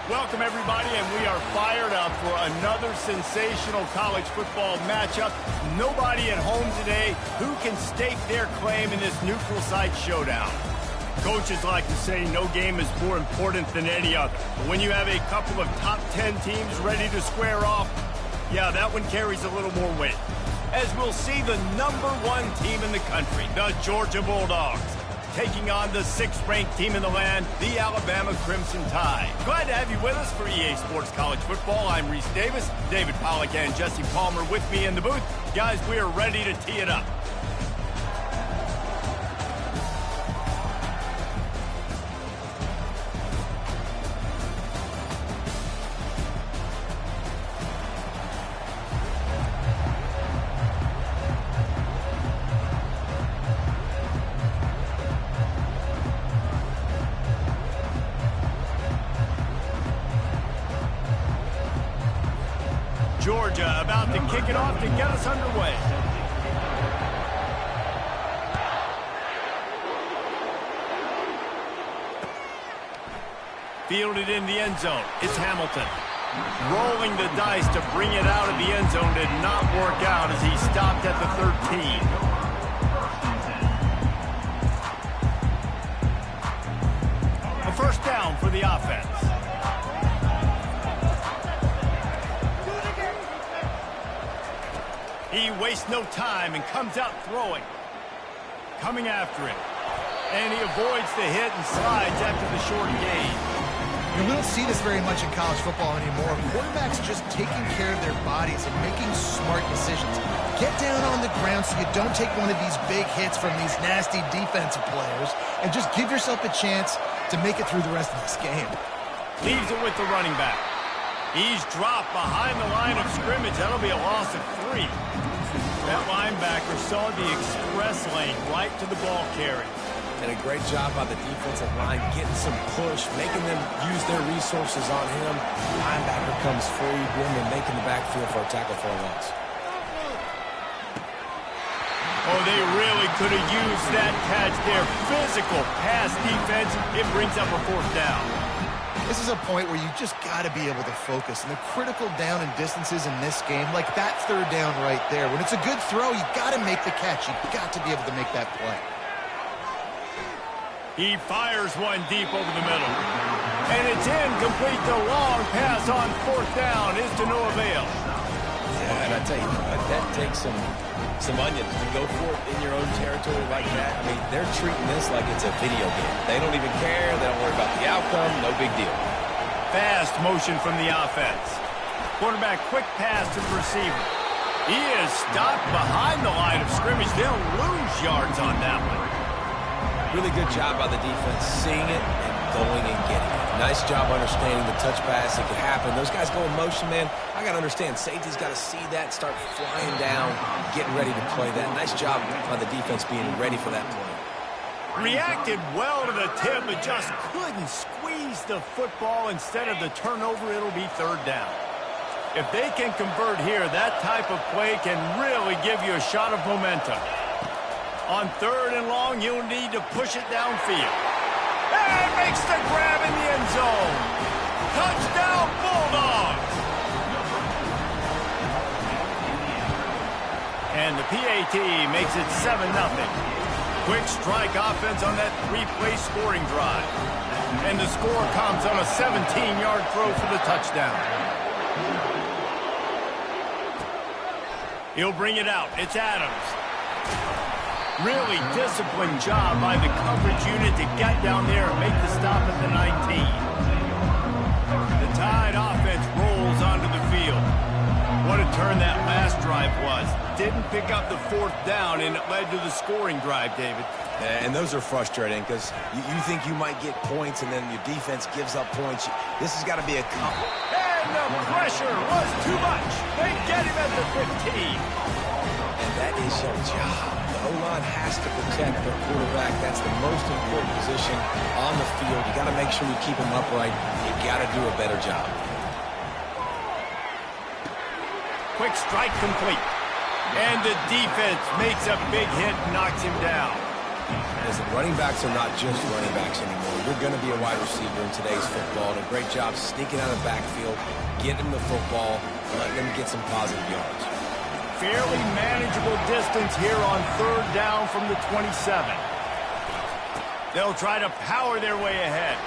Welcome, everybody, and we are fired up for another sensational college football matchup. Nobody at home today who can stake their claim in this neutral site showdown. Coaches like to say no game is more important than any other. But when you have a couple of top 10 teams ready to square off, yeah, that one carries a little more weight. As we'll see the #1 team in the country, the Georgia Bulldogs, taking on the 6th-ranked team in the land, the Alabama Crimson Tide. Glad to have you with us for EA Sports College Football. I'm Reese Davis, David Pollack and Jesse Palmer with me in the booth. Guys, we are ready to tee it up. Georgia about to kick it off to get us underway. Fielded in the end zone. It's Hamilton. Rolling the dice to bring it out of the end zone did not work out as he stopped at the 13. A first down for the offense. He wastes no time and comes out throwing. Coming after him. And he avoids the hit and slides after the short gain. We don't see this very much in college football anymore. Quarterbacks just taking care of their bodies and making smart decisions. Get down on the ground so you don't take one of these big hits from these nasty defensive players and just give yourself a chance to make it through the rest of this game. Leaves it with the running back. He's dropped behind the line of scrimmage. That'll be a loss of 3. That linebacker saw the express lane right to the ball carrier. And a great job by the defensive line, getting some push, making them use their resources on him. Linebacker comes free, boom, and making the backfield for a tackle for a loss. Oh, they really could have used that catch there. Physical pass defense. It brings up a 4th down. This is a point where you just got to be able to focus. And the critical down and distances in this game, like that 3rd down right there, when it's a good throw, you got to make the catch. You got to be able to make that play. He fires one deep over the middle. And it's incomplete. The long pass on 4th down is to no avail. Yeah, and I tell you, that takes some onions to go for it in your own territory like that. I mean, they're treating this like it's a video game. They don't even care. They don't worry about the outcome. No big deal. Fast motion from the offense. Quarterback quick pass to the receiver. He is stopped behind the line of scrimmage. They'll lose yards on that one. Really good job by the defense, seeing it and going and getting it. Nice job understanding the touch pass. It could happen. Those guys go in motion, man. I got to understand. Safety's got to see that, start flying down, getting ready to play that. Nice job by the defense being ready for that play. Reacted well to the tip, but just couldn't squeeze the football. Instead of the turnover, it'll be 3rd down. If they can convert here, that type of play can really give you a shot of momentum. On 3rd and long, you'll need to push it downfield. And makes the grab in the end zone. Touchdown, Bulldogs! And the PAT makes it 7-0. Quick strike offense on that 3-play scoring drive. And the score comes on a 17-yard throw for the touchdown. He'll bring it out. It's Adams. Really disciplined job by the coverage unit to get down there and make the stop at the 19. The Tide offense rolls onto the field. What a turn that last drive was. Didn't pick up the 4th down, and it led to the scoring drive, David. And those are frustrating because you think you might get points, and then your defense gives up points. This has got to be a... And the pressure was too much. They get him at the 15. And that is your job. O-line has to protect their quarterback. That's the most important position on the field. You got to make sure you keep him upright. You got to do a better job. Quick strike complete. And the defense makes a big hit and knocks him down. Listen, running backs are not just running backs anymore. You're going to be a wide receiver in today's football. And a great job sneaking out of the backfield, getting the football, letting them get some positive yards. Fairly manageable distance here on 3rd down from the 27. They'll try to power their way ahead.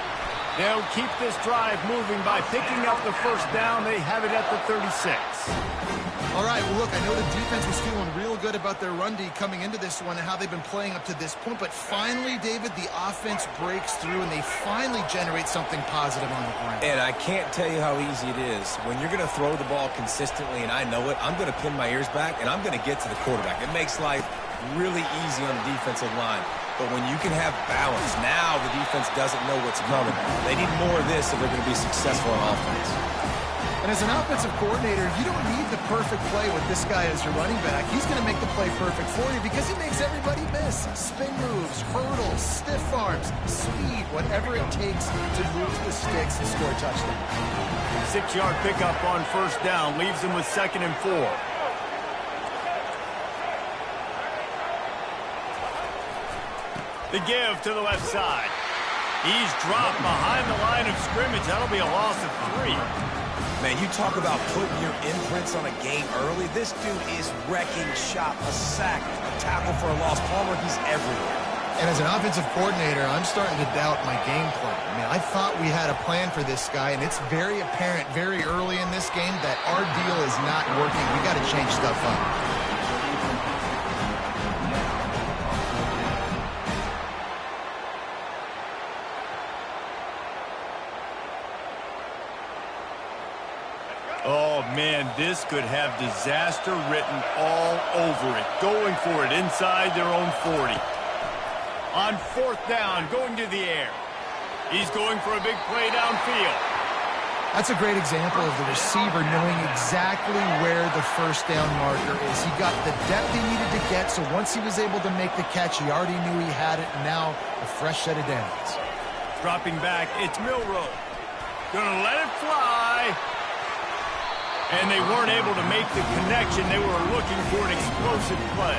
They'll keep this drive moving by picking up the 1st down. They have it at the 36. All right, well, look, I know the defense was feeling real good about their run D coming into this one and how they've been playing up to this point, but finally, David, the offense breaks through and they finally generate something positive on the ground. And I can't tell you how easy it is. When you're going to throw the ball consistently, and I know it, I'm going to pin my ears back, and I'm going to get to the quarterback. It makes life really easy on the defensive line. But when you can have balance, now the defense doesn't know what's coming. They need more of this if they're going to be successful on offense. And as an offensive coordinator, you don't need the perfect play with this guy as your running back. He's going to make the play perfect for you because he makes everybody miss. Spin moves, hurdles, stiff arms, speed, whatever it takes to move the sticks and score a touchdown. 6-yard pickup on 1st down leaves them with 2nd and 4. The give to the left side. He's dropped behind the line of scrimmage. That'll be a loss of 3. Man, you talk about putting your imprints on a game early. This dude is wrecking shop, a sack, a tackle for a loss. Palmer, he's everywhere. And as an offensive coordinator, I'm starting to doubt my game plan. I mean, I thought we had a plan for this guy, and it's very apparent very early in this game that our deal is not working. We got to change stuff up. Oh, man, this could have disaster written all over it. Going for it inside their own 40. On 4th down, going to the air. He's going for a big play downfield. That's a great example of the receiver knowing exactly where the 1st down marker is. He got the depth he needed to get, so once he was able to make the catch, he already knew he had it, and now a fresh set of downs. Dropping back, it's Milroe. Gonna let it fly. And they weren't able to make the connection. They were looking for an explosive play.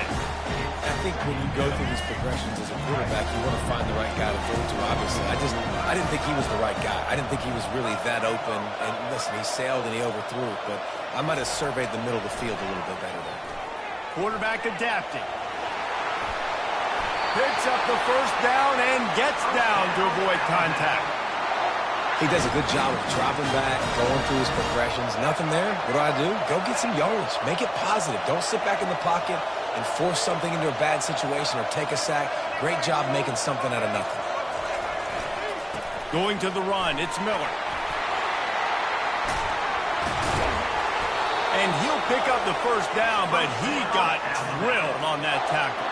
I think when you go through these progressions as a quarterback, you want to find the right guy to throw to, obviously. I didn't think he was the right guy. I didn't think he was really that open. And listen, he sailed and he overthrew it, but I might have surveyed the middle of the field a little bit better there. Quarterback adapting. Picks up the 1st down and gets down to avoid contact. He does a good job of dropping back, going through his progressions. Nothing there. What do? Go get some yardage. Make it positive. Don't sit back in the pocket and force something into a bad situation or take a sack. Great job making something out of nothing. Going to the run, it's Miller. And he'll pick up the 1st down, but he got drilled on that tackle.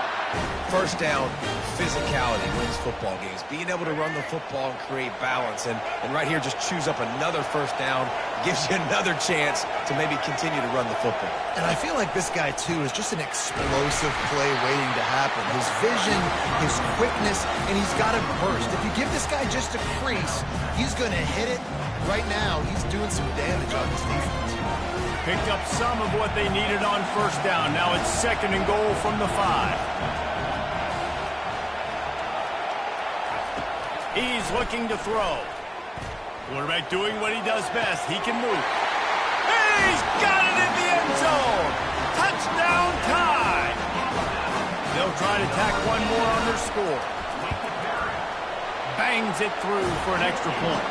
1st down, physicality wins football games. Being able to run the football and create balance. And right here, just choose up another 1st down. Gives you another chance to maybe continue to run the football. And I feel like this guy, too, is just an explosive play waiting to happen. His vision, his quickness, and he's got a burst. If you give this guy just a crease, he's going to hit it. Right now, he's doing some damage on this defense. Picked up some of what they needed on 1st down. Now it's 2nd and goal from the 5. He's looking to throw. Quarterback doing what he does best. He can move. He's got it in the end zone. Touchdown tie. They'll try to tack one more on their score. Bangs it through for an extra point.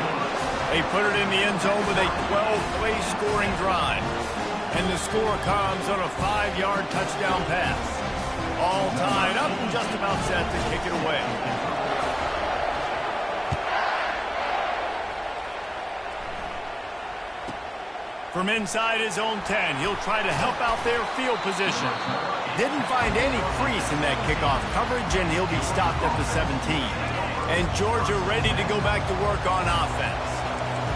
They put it in the end zone with a 12-play scoring drive. And the score comes on a 5-yard touchdown pass. All tied up and just about set to kick it away. From inside his own 10, he'll try to help out their field position. Didn't find any crease in that kickoff coverage, and he'll be stopped at the 17. And Georgia ready to go back to work on offense.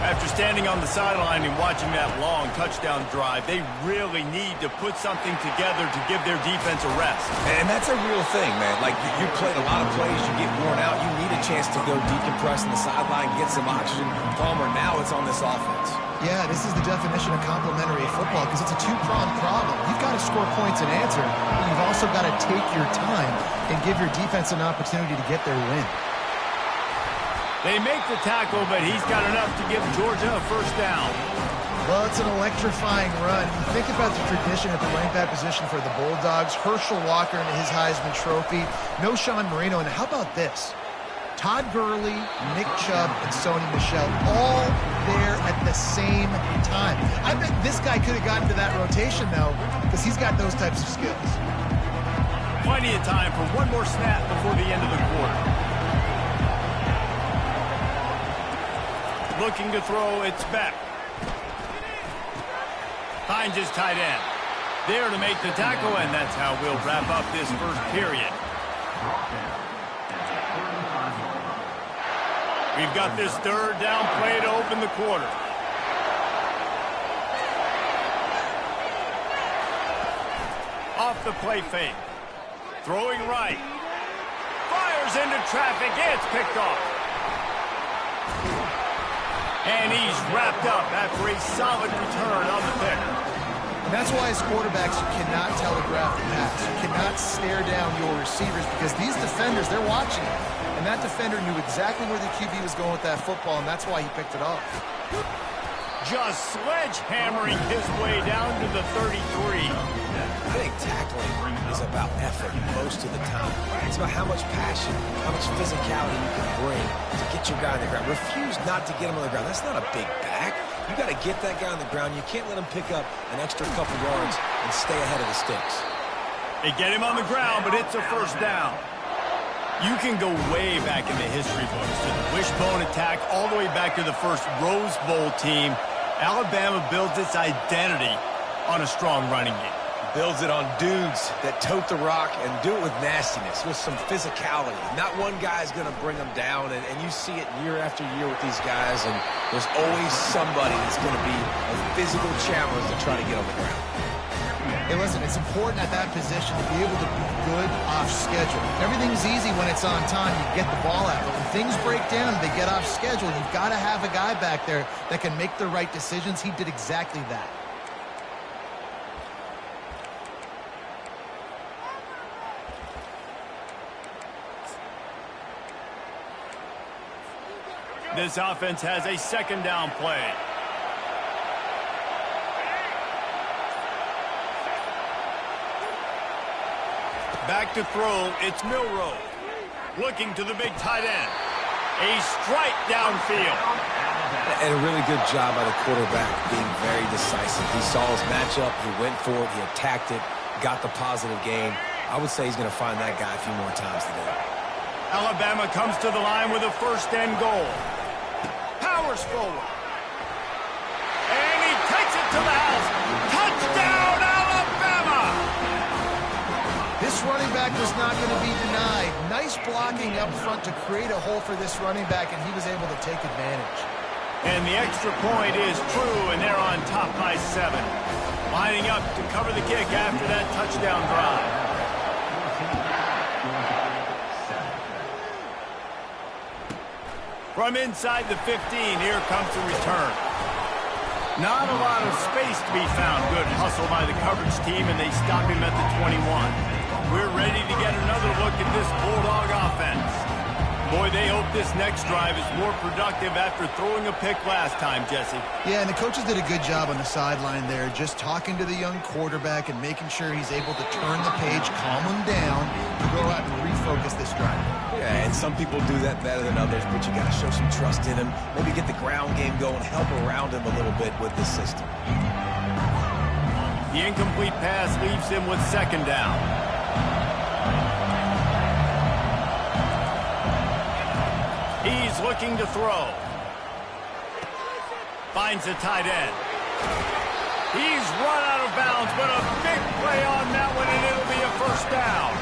After standing on the sideline and watching that long touchdown drive, they really need to put something together to give their defense a rest. And that's a real thing, man. Like, you played a lot of plays, you get worn out, you need a chance to go decompress on the sideline, get some oxygen. Palmer, now it's on this offense. Yeah, this is the definition of complementary football because it's a two-pronged problem. You've got to score points and answer, but you've also got to take your time and give your defense an opportunity to get their win. They make the tackle, but he's got enough to give Georgia a first down. Well, it's an electrifying run. You think about the tradition at the running back position for the Bulldogs. Herschel Walker and his Heisman Trophy. No Sean Marino. And how about this? Todd Gurley, Nick Chubb, and Sony Michel all there at the same time. I bet this guy could have gotten to that rotation, though, because he's got those types of skills. Plenty of time for one more snap before the end of the quarter. Looking to throw, it's Beck. Finds his tight end. There to make the tackle, and that's how we'll wrap up this first period. We've got this third down play to open the quarter. Off the play fake. Throwing right. Fires into traffic. It's picked off. And he's wrapped up after a solid return on the pick. And that's why as quarterbacks, you cannot telegraph the pass. You cannot stare down your receivers because these defenders, they're watching it. And that defender knew exactly where the QB was going with that football, and that's why he picked it off. Just sledgehammering his way down to the 33. I think tackling is about effort most of the time. It's about how much passion, how much physicality you can bring to get your guy on the ground. Refuse not to get him on the ground. That's not a big back. You got to get that guy on the ground. You can't let him pick up an extra couple yards and stay ahead of the sticks. They get him on the ground, but it's a first down. You can go way back in the history books to the wishbone attack all the way back to the first Rose Bowl team. Alabama builds its identity on a strong running game. Builds it on dudes that tote the rock and do it with nastiness, with some physicality. Not one guy's going to bring them down, and you see it year after year with these guys, and there's always somebody that's going to be a physical challenge to try to get on the ground. Hey, listen, it's important at that position to be able to be good off schedule. Everything's easy when it's on time. You get the ball out. But when things break down, they get off schedule. You've got to have a guy back there that can make the right decisions. He did exactly that. This offense has a second down play. Back to throw, it's Milroe. Looking to the big tight end. A strike downfield. And a really good job by the quarterback being very decisive. He saw his matchup, he went for it, he attacked it, got the positive gain. I would say he's going to find that guy a few more times today. Alabama comes to the line with a first and goal. Powers forward. And he takes it to the house. Touchdown, Alabama! This running back was not going to be denied. Nice blocking up front to create a hole for this running back, and he was able to take advantage. And the extra point is true, and they're on top by 7. Lining up to cover the kick after that touchdown drive. From inside the 15, here comes the return. Not a lot of space to be found. Good hustle by the coverage team, and they stop him at the 21. We're ready to get another look at this Bulldog offense. Boy, they hope this next drive is more productive after throwing a pick last time, Jesse. Yeah, and the coaches did a good job on the sideline there, just talking to the young quarterback and making sure he's able to turn the page, calm him down, to go out and refocus this drive. Yeah, and some people do that better than others, but you got to show some trust in him. Maybe get the ground game going, help around him a little bit with this system. The incomplete pass leaves him with second down. He's looking to throw. Finds a tight end. He's run out of bounds, but a big play on that one, and it'll be a first down.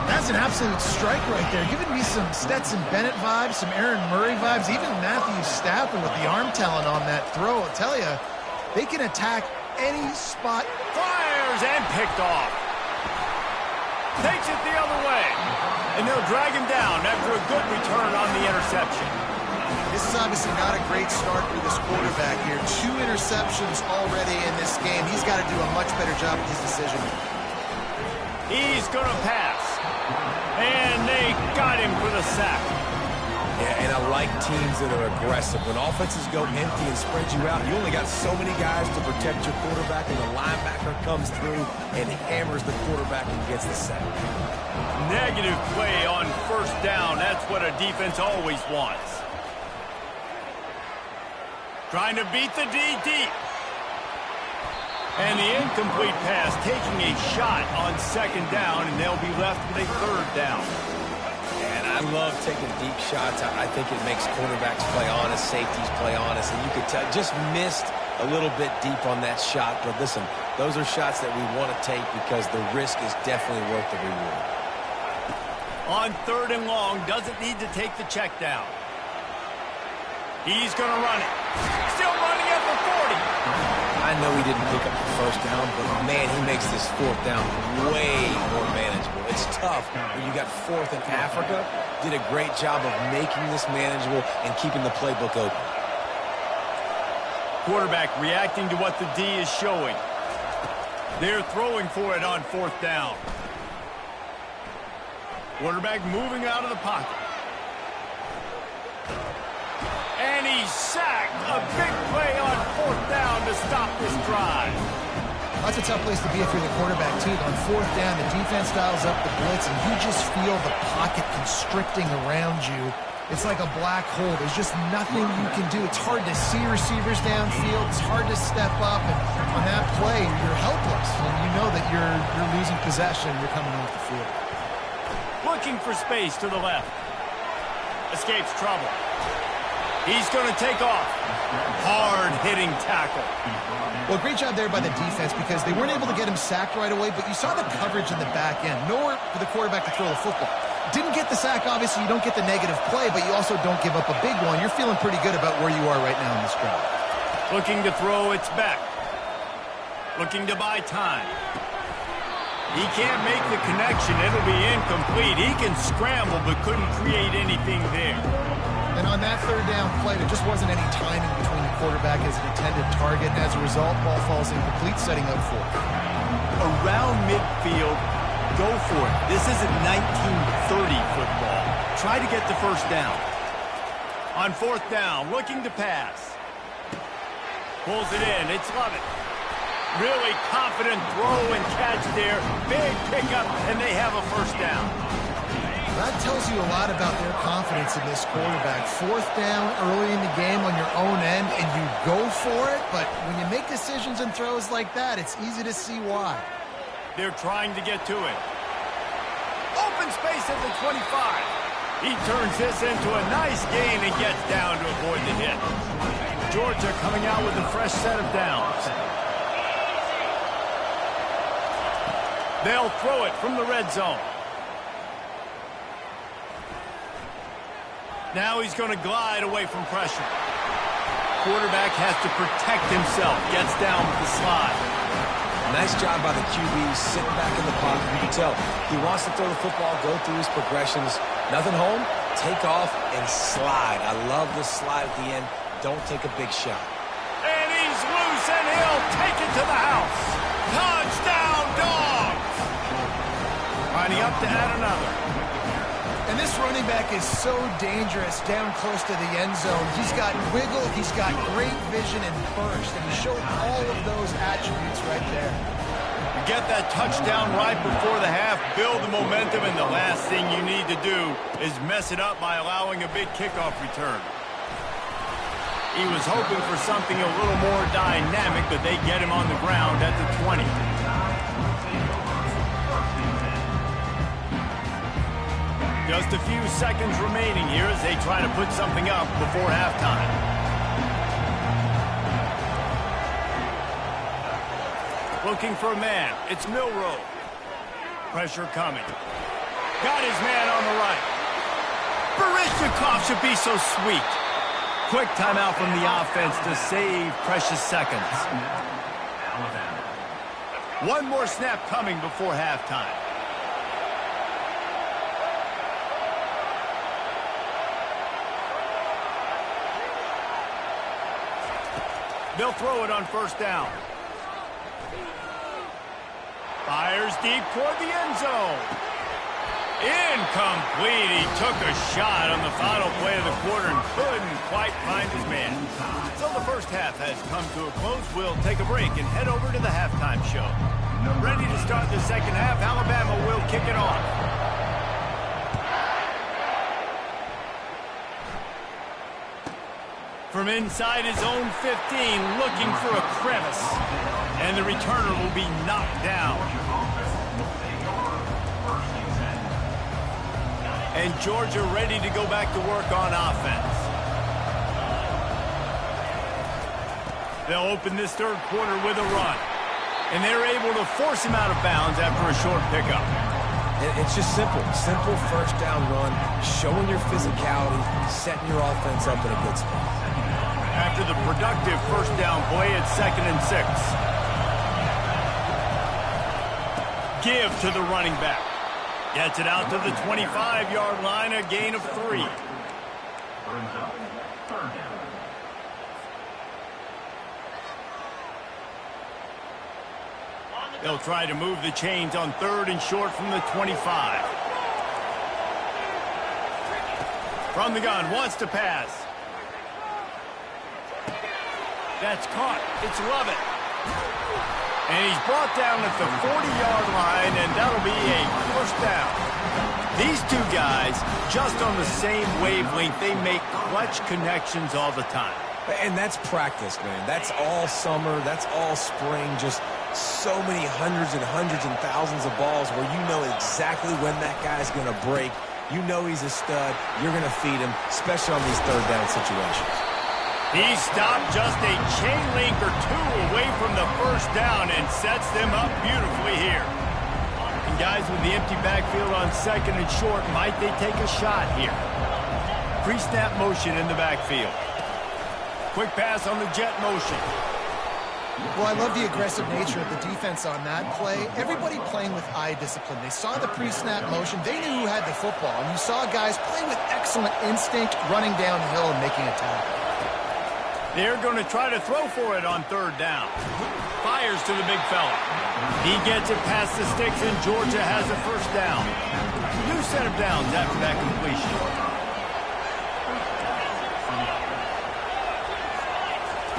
That's an absolute strike right there. Giving me some Stetson Bennett vibes, some Aaron Murray vibes, even Matthew Stafford with the arm talent on that throw. I'll tell you, they can attack any spot. Fires and picked off. Takes it the other way. And they'll drag him down after a good return on the interception. this is obviously not a great start for this quarterback here. 2 interceptions already in this game. He's got to do a much better job with his decision. He's going to pass. And they got him for the sack. Yeah, and I like teams that are aggressive. When offenses go empty and spread you out, you only got so many guys to protect your quarterback, and the linebacker comes through and hammers the quarterback and gets the sack. Negative play on first down. That's what a defense always wants. Trying to beat the D deep. And the incomplete pass taking a shot on second down, and they'll be left with a third down. And I love taking deep shots. I think it makes quarterbacks play honest, safeties play honest, and you could tell just missed a little bit deep on that shot. But listen, those are shots that we want to take because the risk is definitely worth the reward. On third and long, doesn't need to take the check down. He's going to run it. Still running at the 40. I know he didn't pick up the first down, but man, he makes this fourth down way more manageable. It's tough when you got fourth in Africa. Did a great job of making this manageable and keeping the playbook open. Quarterback reacting to what the D is showing. They're throwing for it on fourth down. Quarterback moving out of the pocket. And he's sacked. A big play on fourth down to stop this drive. That's a tough place to be if you're the quarterback, too. On fourth down, the defense dials up the blitz, and you just feel the pocket constricting around you. It's like a black hole. There's just nothing you can do. It's hard to see receivers downfield. It's hard to step up. And on that play, you're helpless. And you know that you're losing possession. You're coming off the field. Looking for space to the left. Escapes trouble. He's going to take off. Hard-hitting tackle. Well, great job there by the defense because they weren't able to get him sacked right away, but you saw the coverage in the back end. Nowhere for the quarterback to throw the football. Didn't get the sack, obviously. You don't get the negative play, but you also don't give up a big one. You're feeling pretty good about where you are right now in this drive. Looking to throw, it's back. Looking to buy time. He can't make the connection. It'll be incomplete. He can scramble, but couldn't create anything there. And on that third down play, there just wasn't any timing between the quarterback as an intended target. And as a result, ball falls incomplete, setting up for it. Around midfield, go for it. This isn't 1930 football. Try to get the first down. On fourth down, looking to pass. Pulls it in. It's Lovett. Really confident throw and catch there. Big pickup, and they have a first down. That tells you a lot about their confidence in this quarterback. Fourth down early in the game on your own end, and you go for it. But when you make decisions and throws like that, it's easy to see why. They're trying to get to it. Open space at the 25. He turns this into a nice gain and gets down to avoid the hit. Georgia coming out with a fresh set of downs. They'll throw it from the red zone. Now he's going to glide away from pressure. Quarterback has to protect himself. Gets down with the slide. Nice job by the QB sitting back in the pocket. You can tell he wants to throw the football, go through his progressions. Nothing home, take off and slide. I love the slide at the end. Don't take a big shot. And he's loose and he'll take it to the house. Touchdown, Dogs! Lining up to add another. And this running back is so dangerous down close to the end zone. He's got wiggle, he's got great vision and burst, and he showed all of those attributes right there. Get that touchdown right before the half, build the momentum, and the last thing you need to do is mess it up by allowing a big kickoff return. He was hoping for something a little more dynamic, but they get him on the ground at the 20. Just a few seconds remaining here as they try to put something up before halftime. Looking for a man. It's Milroe. Pressure coming. Got his man on the right. Barishnikov should be so sweet. Quick timeout from the offense to save precious seconds. One more snap coming before halftime. They'll throw it on first down. Fires deep toward the end zone. Incomplete. He took a shot on the final play of the quarter and couldn't quite find his man. So the first half has come to a close. We'll take a break and head over to the halftime show. Ready to start the second half. Alabama will kick it off. From inside his own 15, looking for a crevice. And the returner will be knocked down. And Georgia ready to go back to work on offense. They'll open this third quarter with a run. And they're able to force him out of bounds after a short pickup. It's just simple. Simple first down run, showing your physicality, setting your offense up in a good spot. After the productive first down play, it's 2nd and 6. Give to the running back. Gets it out to the 25-yard line, a gain of 3. They'll try to move the chains on 3rd and short from the 25. From the gun, wants to pass. That's caught. It's Lovett. And he's brought down at the 40-yard line, and that'll be a first down. These two guys, just on the same wavelength, they make clutch connections all the time. And that's practice, man. That's all summer. That's all spring. Just so many hundreds and thousands of balls where you know exactly when that guy's going to break. You know he's a stud. You're going to feed him, especially on these third down situations. He stopped just a chain link or two away from the first down and sets them up beautifully here. And guys, with the empty backfield on 2nd and short, might they take a shot here? Pre-snap motion in the backfield. Quick pass on the jet motion. Well, I love the aggressive nature of the defense on that play. Everybody playing with eye discipline. They saw the pre-snap motion. They knew who had the football. And you saw guys play with excellent instinct, running downhill and making a tackle. They're going to try to throw for it on 3rd down. Fires to the big fella. He gets it past the sticks, and Georgia has a first down. New set of downs after that completion.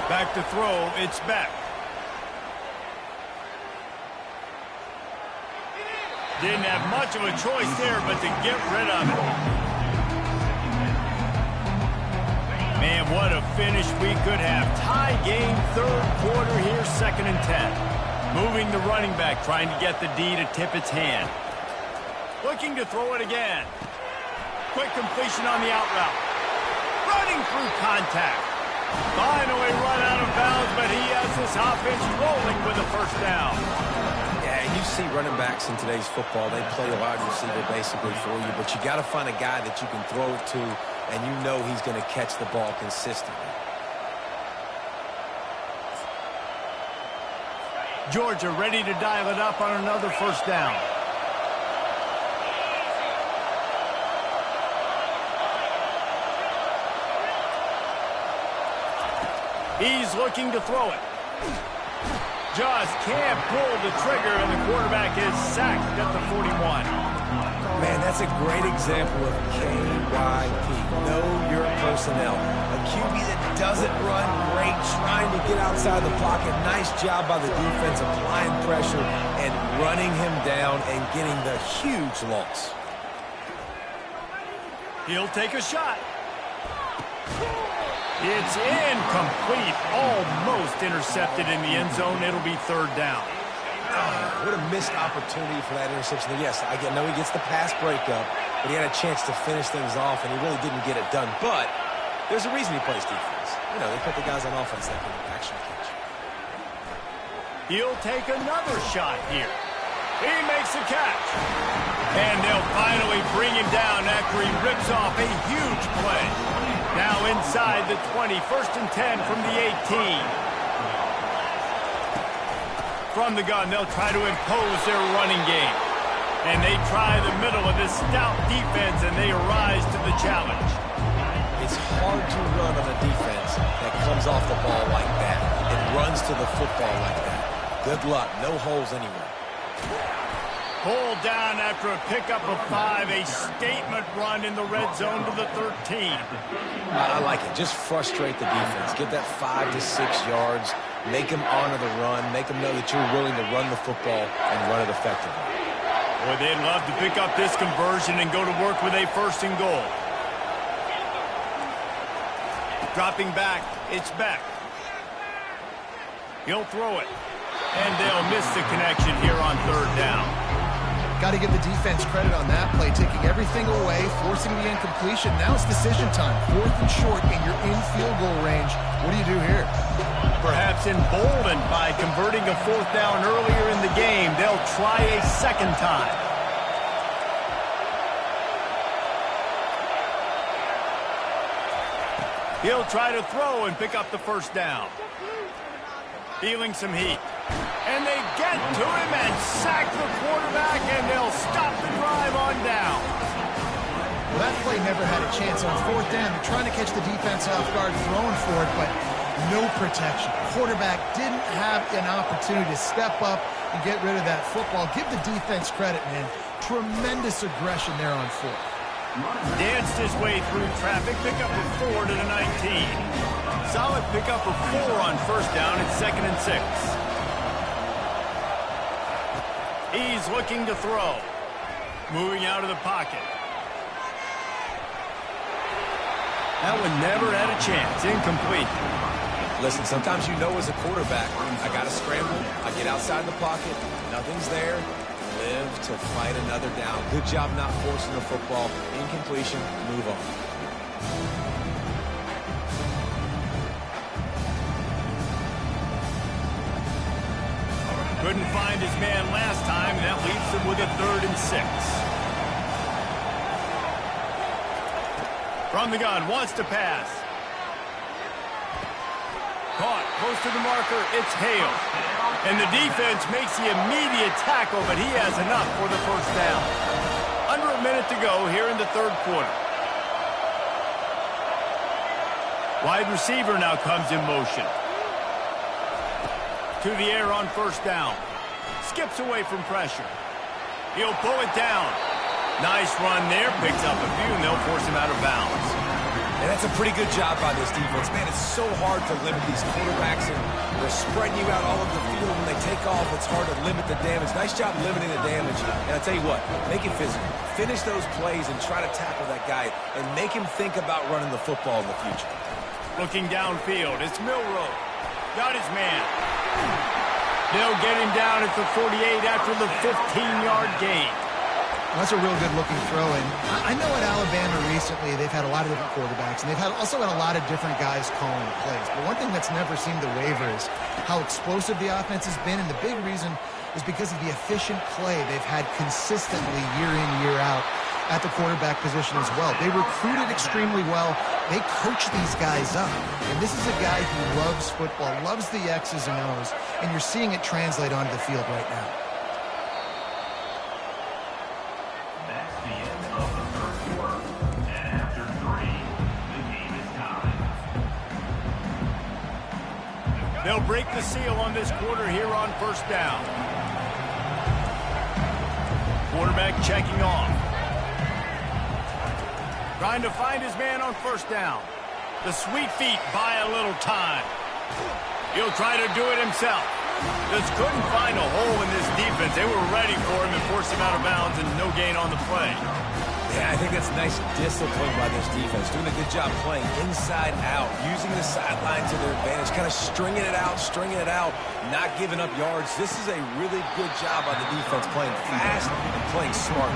Back to throw, it's Beck. Didn't have much of a choice there, but to get rid of it. Man, what a finish we could have. Tie game, 3rd quarter here, 2nd and 10. Moving the running back, trying to get the D to tip its hand. Looking to throw it again. Quick completion on the out route. Running through contact. Finally run out of bounds, but he has this offense rolling with a first down. Yeah, you see running backs in today's football, they play a wide receiver basically for you, but you got to find a guy that you can throw it to, and you know he's going to catch the ball consistently. Georgia ready to dial it up on another first down. He's looking to throw it. Just can't pull the trigger, and the quarterback is sacked at the 41. Man, that's a great example of KYP. Know your personnel. A QB that doesn't run great, trying to get outside the pocket. Nice job by the defense applying pressure and running him down and getting the huge loss. He'll take a shot. It's incomplete, almost intercepted in the end zone. It'll be 3rd down. What a missed opportunity for that interception. Yes, I know he gets the pass breakup, but he had a chance to finish things off, and he really didn't get it done. But there's a reason he plays defense. You know, they put the guys on offense that can actually catch. He'll take another shot here. He makes the catch. And they'll finally bring him down after he rips off a huge play. Now inside the 20, 1st and 10 from the 18. From the gun, they'll try to impose their running game. And they try the middle of this stout defense, and they rise to the challenge. It's hard to run on a defense that comes off the ball like that. And to the football like that. Good luck. No holes anywhere. Pulled down after a pickup of 5, a statement run in the red zone to the 13. I like it. Just frustrate the defense. Get that 5 to 6 yards. Make them honor the run. Make them know that you're willing to run the football and run it effectively. Boy, they'd love to pick up this conversion and go to work with a 1st and goal. Dropping back, it's Beck. He'll throw it. And they'll miss the connection here on 3rd down. Got to give the defense credit on that play, taking everything away, forcing the incompletion. Now it's decision time. 4th and short, and you're in field goal range. What do you do here? Perhaps emboldened by converting a 4th down earlier in the game, they'll try a 2nd time. He'll try to throw and pick up the 1st down. Feeling some heat. And they get to him and sack the quarterback, and they'll stop the drive on down. Well, that play never had a chance on 4th down. They're trying to catch the defense off guard, throwing for it, but no protection. Quarterback didn't have an opportunity to step up and get rid of that football. Give the defense credit, man. Tremendous aggression there on 4th. Danced his way through traffic, pickup of 4 to the 19. Solid pickup of 4 on 1st down at 2nd and 6. He's looking to throw. Moving out of the pocket. That one never had a chance. Incomplete. Listen, sometimes you know as a quarterback, I got to scramble. I get outside the pocket. Nothing's there. Live to fight another down. Good job not forcing the football. Incompletion. Move on. Couldn't find his man last time, and that leaves him with a 3rd and 6. From the gun, wants to pass. Caught, close to the marker, it's Hale. And the defense makes the immediate tackle, but he has enough for the 1st down. Under a minute to go here in the 3rd quarter. Wide receiver now comes in motion. To the air on 1st down. Skips away from pressure. He'll pull it down. Nice run there. Picks up a few, and they'll force him out of bounds. And that's a pretty good job by this defense. Man, it's so hard to limit these quarterbacks, and they're spreading you out all over the field. When they take off, it's hard to limit the damage. Nice job limiting the damage. And I tell you what, make it physical. Finish those plays and try to tackle that guy and make him think about running the football in the future. Looking downfield, it's Milroe. Got his man. They'll get him down at the 48 after the 15-yard gain. That's a real good-looking throw. And I know at Alabama recently they've had a lot of different quarterbacks, and they've also had a lot of different guys calling the plays. But one thing that's never seemed to waver is how explosive the offense has been, and the big reason is because of the efficient play they've had consistently year in, year out at the quarterback position as well. They recruited extremely well. They coach these guys up. And this is a guy who loves football, loves the X's and O's, and you're seeing it translate onto the field right now. That's the end of the 3rd quarter. And after 3, the game is tied. They'll break the seal on this quarter here on 1st down. Quarterback checking off. Trying to find his man on 1st down. The sweet feet buy a little time. He'll try to do it himself. Just couldn't find a hole in this defense. They were ready for him and forced him out of bounds, and no gain on the play. Yeah, I think that's nice discipline by this defense. Doing a good job playing inside out, using the sideline to their advantage, kind of stringing it out, not giving up yards. This is a really good job by the defense, playing fast and playing smart.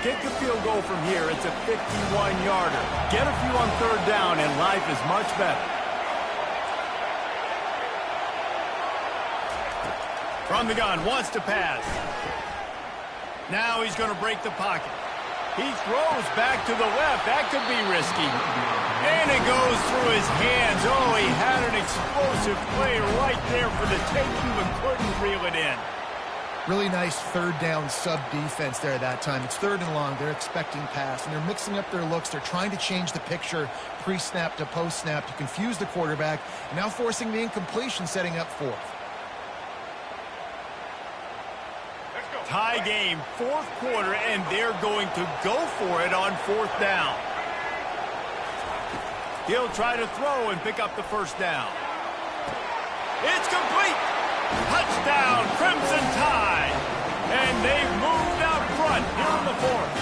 Kick a field goal from here. It's a 51-yarder. Get a few on 3rd down, and life is much better. From the gun, wants to pass. Now he's going to break the pocket. He throws back to the left. That could be risky. And it goes through his hands. Oh, he had an explosive play right there for the taking, but couldn't reel it in. Really nice third down sub defense there that time. It's 3rd and long. They're expecting pass, and they're mixing up their looks. They're trying to change the picture pre-snap to post-snap to confuse the quarterback, and now forcing the incompletion, setting up 4th. Tie game, 4th quarter, and they're going to go for it on 4th down. He'll try to throw and pick up the 1st down. It's complete. Touchdown, Crimson Tide. And they've moved out front here in the 4th.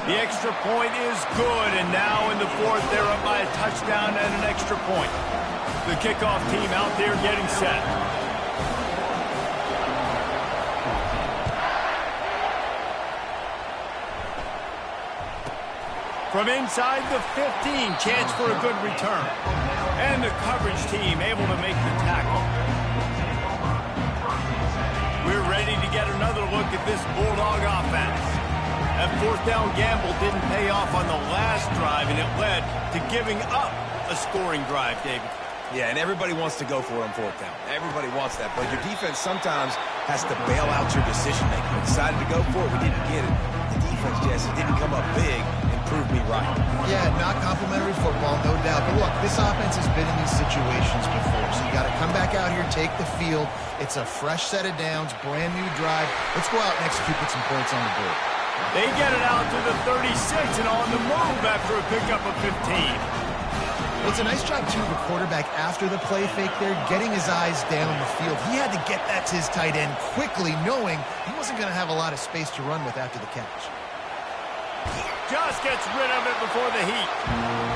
The extra point is good, and now in the 4th, they're up by a touchdown and an extra point. The kickoff team out there getting set. From inside the 15, chance for a good return. And the coverage team able to make the tackle. We're ready to get another look at this Bulldog offense. That 4th down gamble didn't pay off on the last drive, and it led to giving up a scoring drive, David. Yeah, and everybody wants to go for it on 4th down. Everybody wants that, but your defense sometimes has to bail out your decision-making. We decided to go for it. We didn't get it. The defense, Jesse, didn't come up big and prove me right. Yeah, not complimentary football, no doubt. But look, this offense has been in these situations before, so you got to come back out here, take the field. It's a fresh set of downs, brand new drive. Let's go out and execute, put some points on the board. They get it out to the 36 and on the move after a pickup of 15. It's a nice job, too, of the quarterback after the play fake there, getting his eyes down the field. He had to get that to his tight end quickly, knowing he wasn't going to have a lot of space to run with after the catch. Just gets rid of it before the heat.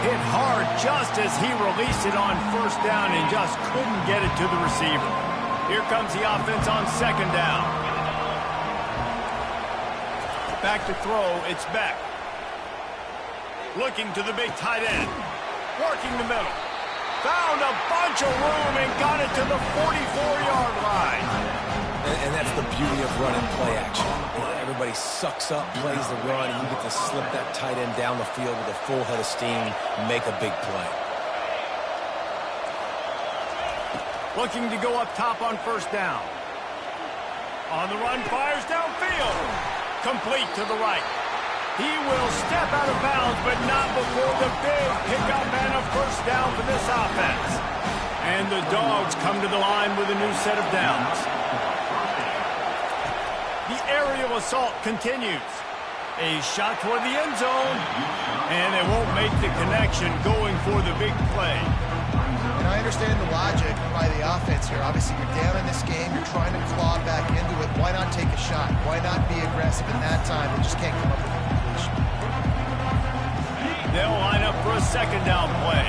Hit hard just as he released it on 1st down and just couldn't get it to the receiver. Here comes the offense on 2nd down. Back to throw, it's Beck. Looking to the big tight end. Working the middle. Found a bunch of room and got it to the 44-yard line. And that's the beauty of running play action. Everybody sucks up, plays the run, and you get to slip that tight end down the field with a full head of steam and make a big play. Looking to go up top on 1st down. On the run, fires downfield. Complete to the right. He will step out of bounds, but not before the big pickup and a 1st down for this offense. And the Dogs come to the line with a new set of downs. The aerial assault continues. A shot toward the end zone, and they won't make the connection going for the big play. And I understand the logic by the offense here. Obviously, you're down in this game. You're trying to claw back into it. Why not take a shot? Why not be aggressive in that time? They just can't come up with a completion. They'll line up for a 2nd down play.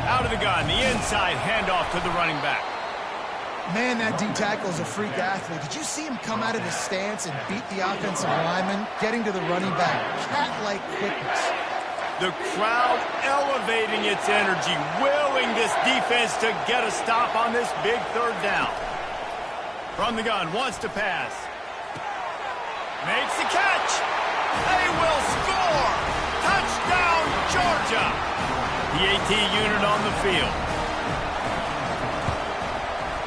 Out of the gun, the inside handoff to the running back. Man, that D-tackle is a freak athlete. Did you see him come out of his stance and beat the offensive lineman, getting to the running back? Cat-like quickness. The crowd elevating its energy, willing this defense to get a stop on this big 3rd down. From the gun, wants to pass. Makes the catch. They will score. Touchdown, Georgia. The AT unit on the field.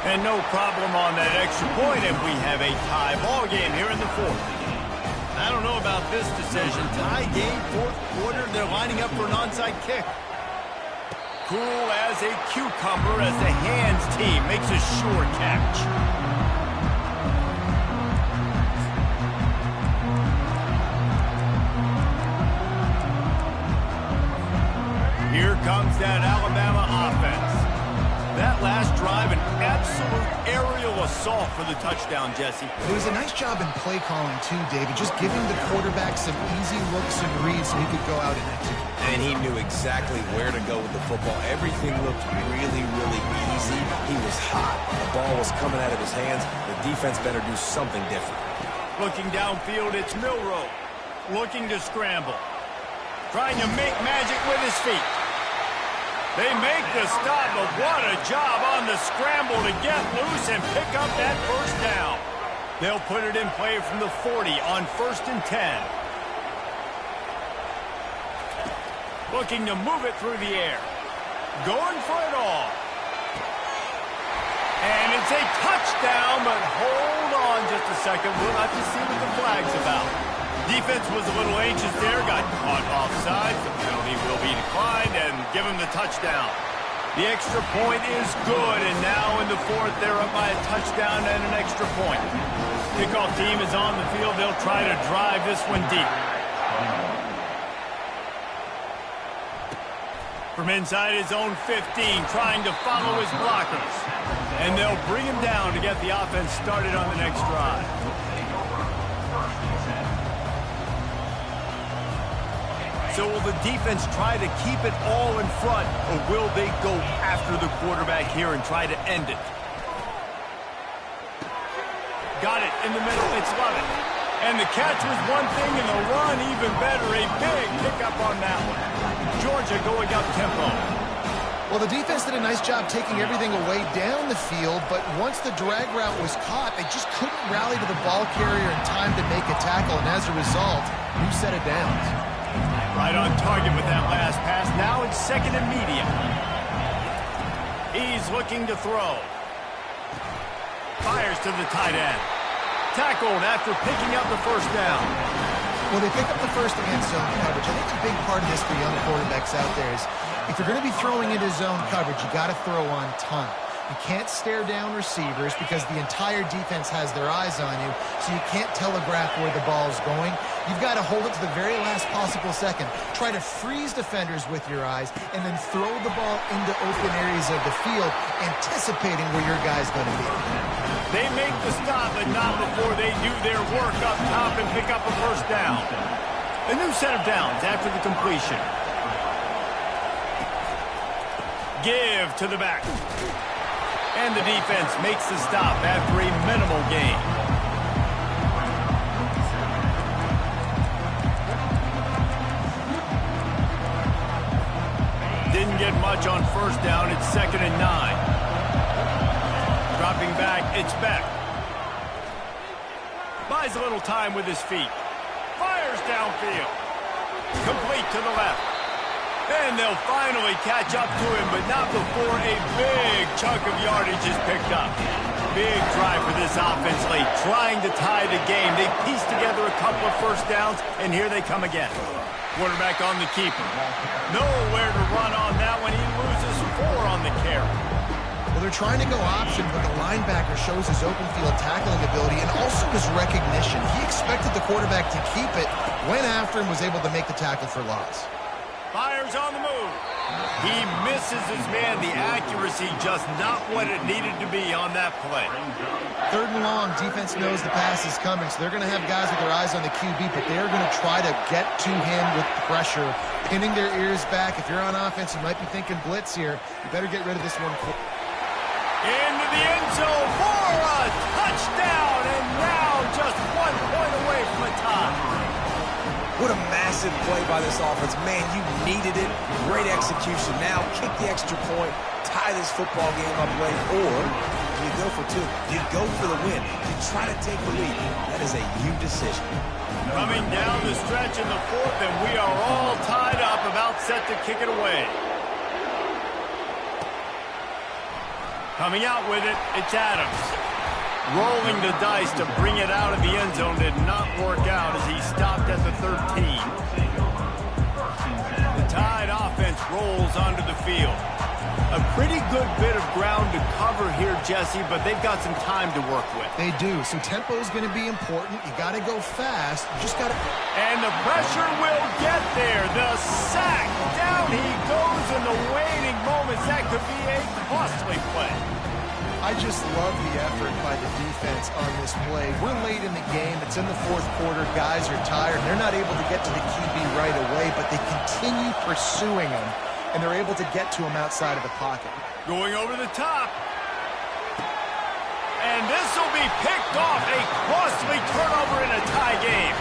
And no problem on that extra point if we have a tie ball game here in the 4th. I don't know about this decision. Tie game, 4th quarter. They're lining up for an onside kick. Cool as a cucumber as the hands team makes a sure catch. Here comes that Alabama offense. That last drive, an absolute aerial assault for the touchdown, Jesse. It was a nice job in play calling, too, David, just giving the quarterback some easy looks and reads so he could go out and execute. And he knew exactly where to go with the football. Everything looked really, really easy. He was hot. The ball was coming out of his hands. The defense better do something different. Looking downfield, it's Milroe. Looking to scramble. Trying to make magic with his feet. They make the stop, but what a job on the scramble to get loose and pick up that 1st down. They'll put it in play from the 40 on 1st and 10. Looking to move it through the air. Going for it all. And it's a touchdown, but hold on just a second. We'll have to see what the flag's about. Defense was a little anxious there, got caught offside. The penalty will be declined and give him the touchdown. The extra point is good, and now in the fourth, they're up by a touchdown and an extra point. Kickoff team is on the field. They'll try to drive this one deep. From inside his own 15, trying to follow his blockers. And they'll bring him down to get the offense started on the next drive. So will the defense try to keep it all in front, or will they go after the quarterback here and try to end it? Got it in the middle. It's Lovett. And the catch was one thing, and the run even better. A big pickup on that one. Georgia going up tempo. Well, the defense did a nice job taking everything away down the field, but once the drag route was caught, they just couldn't rally to the ball carrier in time to make a tackle, and as a result, new set of downs. Right on target with that last pass. Now it's second and medium. He's looking to throw. Fires to the tight end. Tackled after picking up the first down. Well, they pick up the first against zone coverage. I think a big part of this for young quarterbacks out there is if you're going to be throwing into zone coverage, you got to throw on time. You can't stare down receivers because the entire defense has their eyes on you, so you can't telegraph where the ball's going. You've got to hold it to the very last possible second. Try to freeze defenders with your eyes, and then throw the ball into open areas of the field, anticipating where your guy's going to be. They make the stop, but not before they do their work up top and pick up a first down. A new set of downs after the completion. Give to the back. And the defense makes the stop after a minimal gain. Didn't get much on first down. It's 2nd and 9. Dropping back, it's Beck. Buys a little time with his feet. Fires downfield. Complete to the left. And they'll finally catch up to him, but not before a big chunk of yardage is picked up. Big drive for this offense late, trying to tie the game. They pieced together a couple of first downs, and here they come again. Quarterback on the keeper. Nowhere to run on that one. He loses 4 on the carry. Well, they're trying to go option, but the linebacker shows his open field tackling ability and also his recognition. He expected the quarterback to keep it, went after him, was able to make the tackle for loss. Fires on the move. He misses his man. The accuracy just not what it needed to be on that play. 3rd and long, defense knows the pass is coming, so they're going to have guys with their eyes on the QB, but they're going to try to get to him with pressure, pinning their ears back. If you're on offense, you might be thinking blitz here. You better get rid of this one. Into the end zone for a touchdown, and now just 1 point away from a tie. What a massive play by this offense. Man, you needed it. Great execution. Now kick the extra point, tie this football game up late, or do you go for 2? Do you go for the win? Do you try to take the lead? That is a you decision. Coming down the stretch in the 4th, and we are all tied up, about set to kick it away. Coming out with it, it's Adams. Rolling the dice to bring it out of the end zone did not work out as he stopped at the 13. The Tide offense rolls onto the field. A pretty good bit of ground to cover here, Jesse, but they've got some time to work with. They do, so tempo is going to be important. You got to go fast. You just got to... And the pressure will get there. The sack. Down he goes in the waning moments. That could be a costly play. I just love the effort by the defense on this play. We're late in the game. It's in the 4th quarter. Guys are tired. They're not able to get to the QB right away, but they continue pursuing him, and they're able to get to him outside of the pocket. Going over the top. And this will be picked off. A costly turnover in a tie game.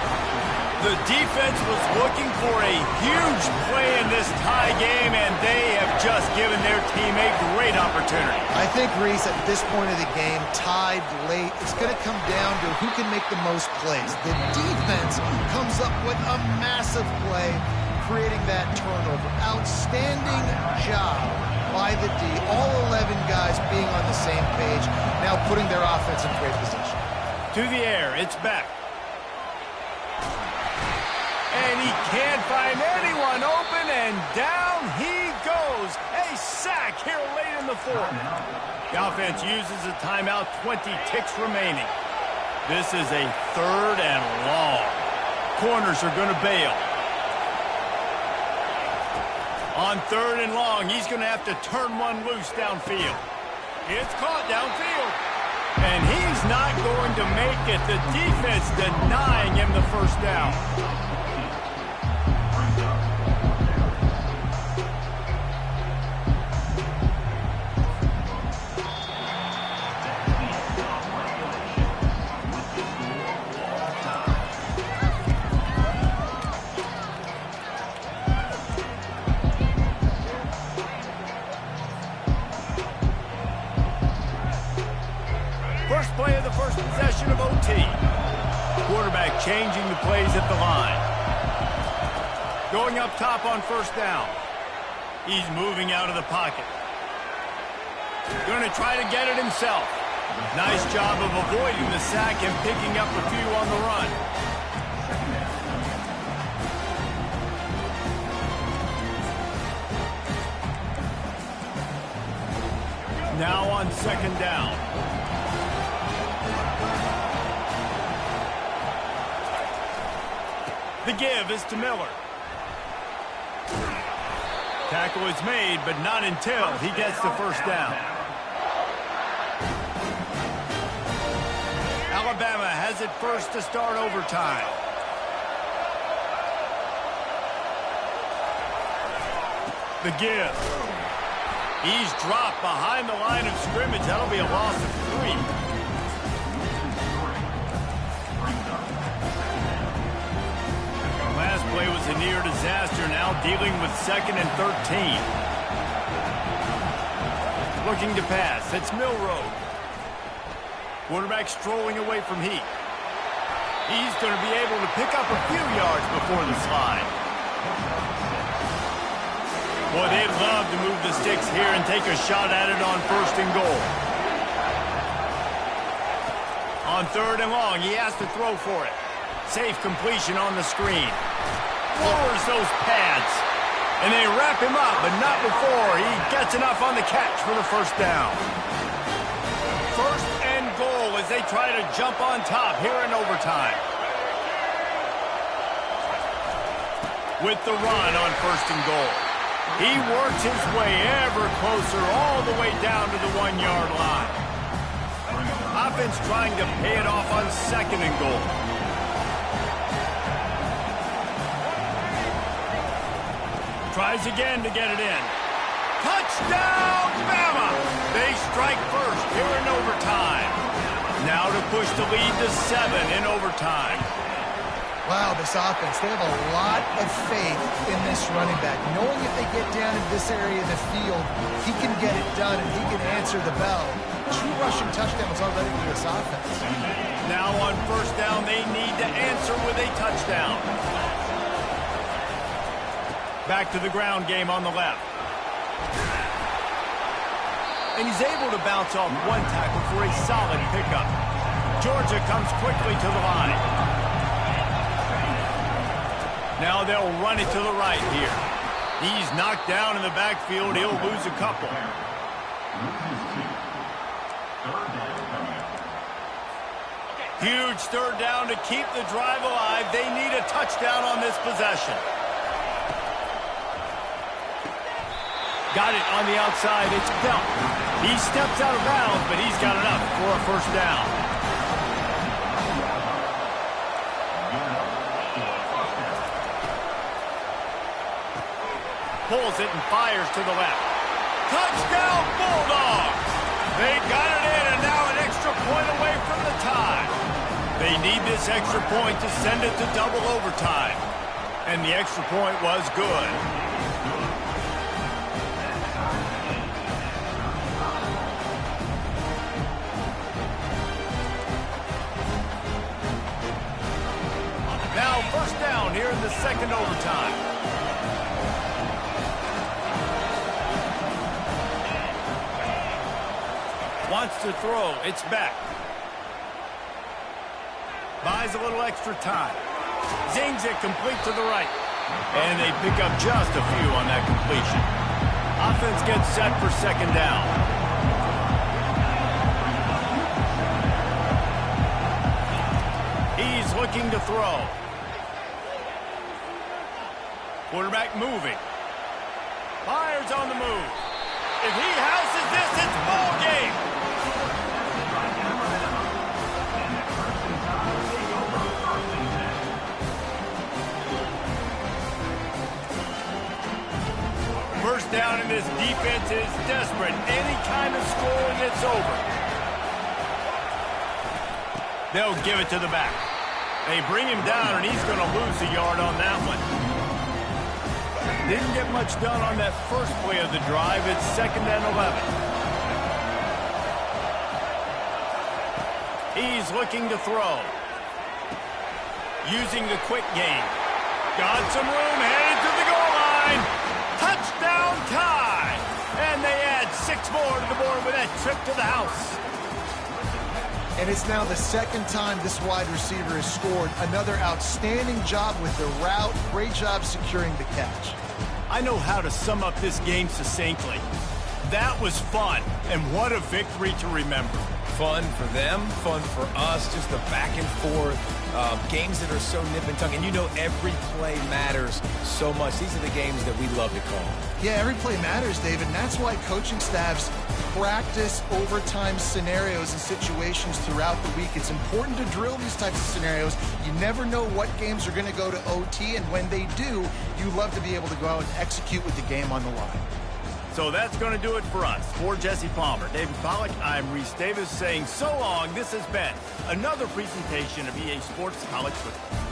The defense was looking for a huge play in this tie game, and they have just given their team a great opportunity. I think, Reese, at this point of the game, tied late, it's going to come down to who can make the most plays. The defense comes up with a massive play, creating that turnover. Outstanding job by the D. All 11 guys being on the same page, now putting their offense in great position. To the air, it's back. And he can't find anyone open, and down he goes. A sack here late in the fourth. The offense uses a timeout, 20 ticks remaining. This is a 3rd and long. Corners are going to bail. On 3rd and long, he's going to have to turn one loose downfield. It's caught downfield. And he's not going to make it. The defense denying him the first down. First play of the first possession of OT. Quarterback changing the plays at the line. Going up top on first down. He's moving out of the pocket. Going to try to get it himself. Nice job of avoiding the sack and picking up a few on the run. Now on second down. The give is to Miller. Tackle is made, but not until he gets the first down. Alabama has it first to start overtime. The give. He's dropped behind the line of scrimmage. That'll be a loss of 3. Last play was a near disaster, now dealing with 2nd and 13. Looking to pass, it's Milroe. Quarterback strolling away from heat. He's going to be able to pick up a few yards before the slide. Boy, they'd love to move the sticks here and take a shot at it on 1st and goal. On 3rd and long, he has to throw for it. Safe completion on the screen. Lowers those pads. And they wrap him up, but not before he gets enough on the catch for the first down. 1st and goal as they try to jump on top here in overtime. With the run on 1st and goal. He works his way ever closer all the way down to the 1-yard line. Offense trying to pay it off on 2nd and goal. Tries again to get it in. Touchdown, Bama! They strike first here in overtime. Now to push the lead to 7 in overtime. Wow, this offense, they have a lot of faith in this running back. Knowing if they get down in this area of the field, he can get it done and he can answer the bell. 2 rushing touchdowns already for this offense. Now on first down, they need to answer with a touchdown. Back to the ground game on the left. And he's able to bounce off 1 tackle for a solid pickup. Georgia comes quickly to the line. Now they'll run it to the right here. He's knocked down in the backfield. He'll lose a couple. Huge 3rd down to keep the drive alive. They need a touchdown on this possession. Got it on the outside. It's Belt. He steps out of bounds, but he's got enough for a first down. Pulls it and fires to the left. Touchdown, Bulldogs! They got it in, and now an extra point away from the tie. They need this extra point to send it to double overtime. And the extra point was good. Now first down here in the 2nd overtime. Wants to throw. It's back. Buys a little extra time. Zings it complete to the right. And they pick up just a few on that completion. Offense gets set for second down. He's looking to throw. Quarterback moving. Fires on the move. If he houses this, it's ball game. First down, and this defense is desperate. Any kind of scoring, it's over. They'll give it to the back. They bring him down, and he's going to lose a yard on that one. Didn't get much done on that first play of the drive. It's 2nd and 11. He's looking to throw. Using the quick game. Got some room, headed to the goal line. Touchdown tie. And they add 6 more to the board with that trip to the house. And it's now the 2nd time this wide receiver has scored. Another outstanding job with the route. Great job securing the catch. I know how to sum up this game succinctly. That was fun, and what a victory to remember. Fun for them, fun for us, just the back and forth, games that are so nip and tuck. And you know every play matters so much. These are the games that we love to call. Yeah, every play matters, David, and that's why coaching staffs practice overtime scenarios and situations throughout the week. It's important to drill these types of scenarios. You never know what games are going to go to OT, and when they do, you love to be able to go out and execute with the game on the line. So that's going to do it for us. For Jesse Palmer, David Pollack, I'm Reese Davis saying so long. This has been another presentation of EA Sports College Football.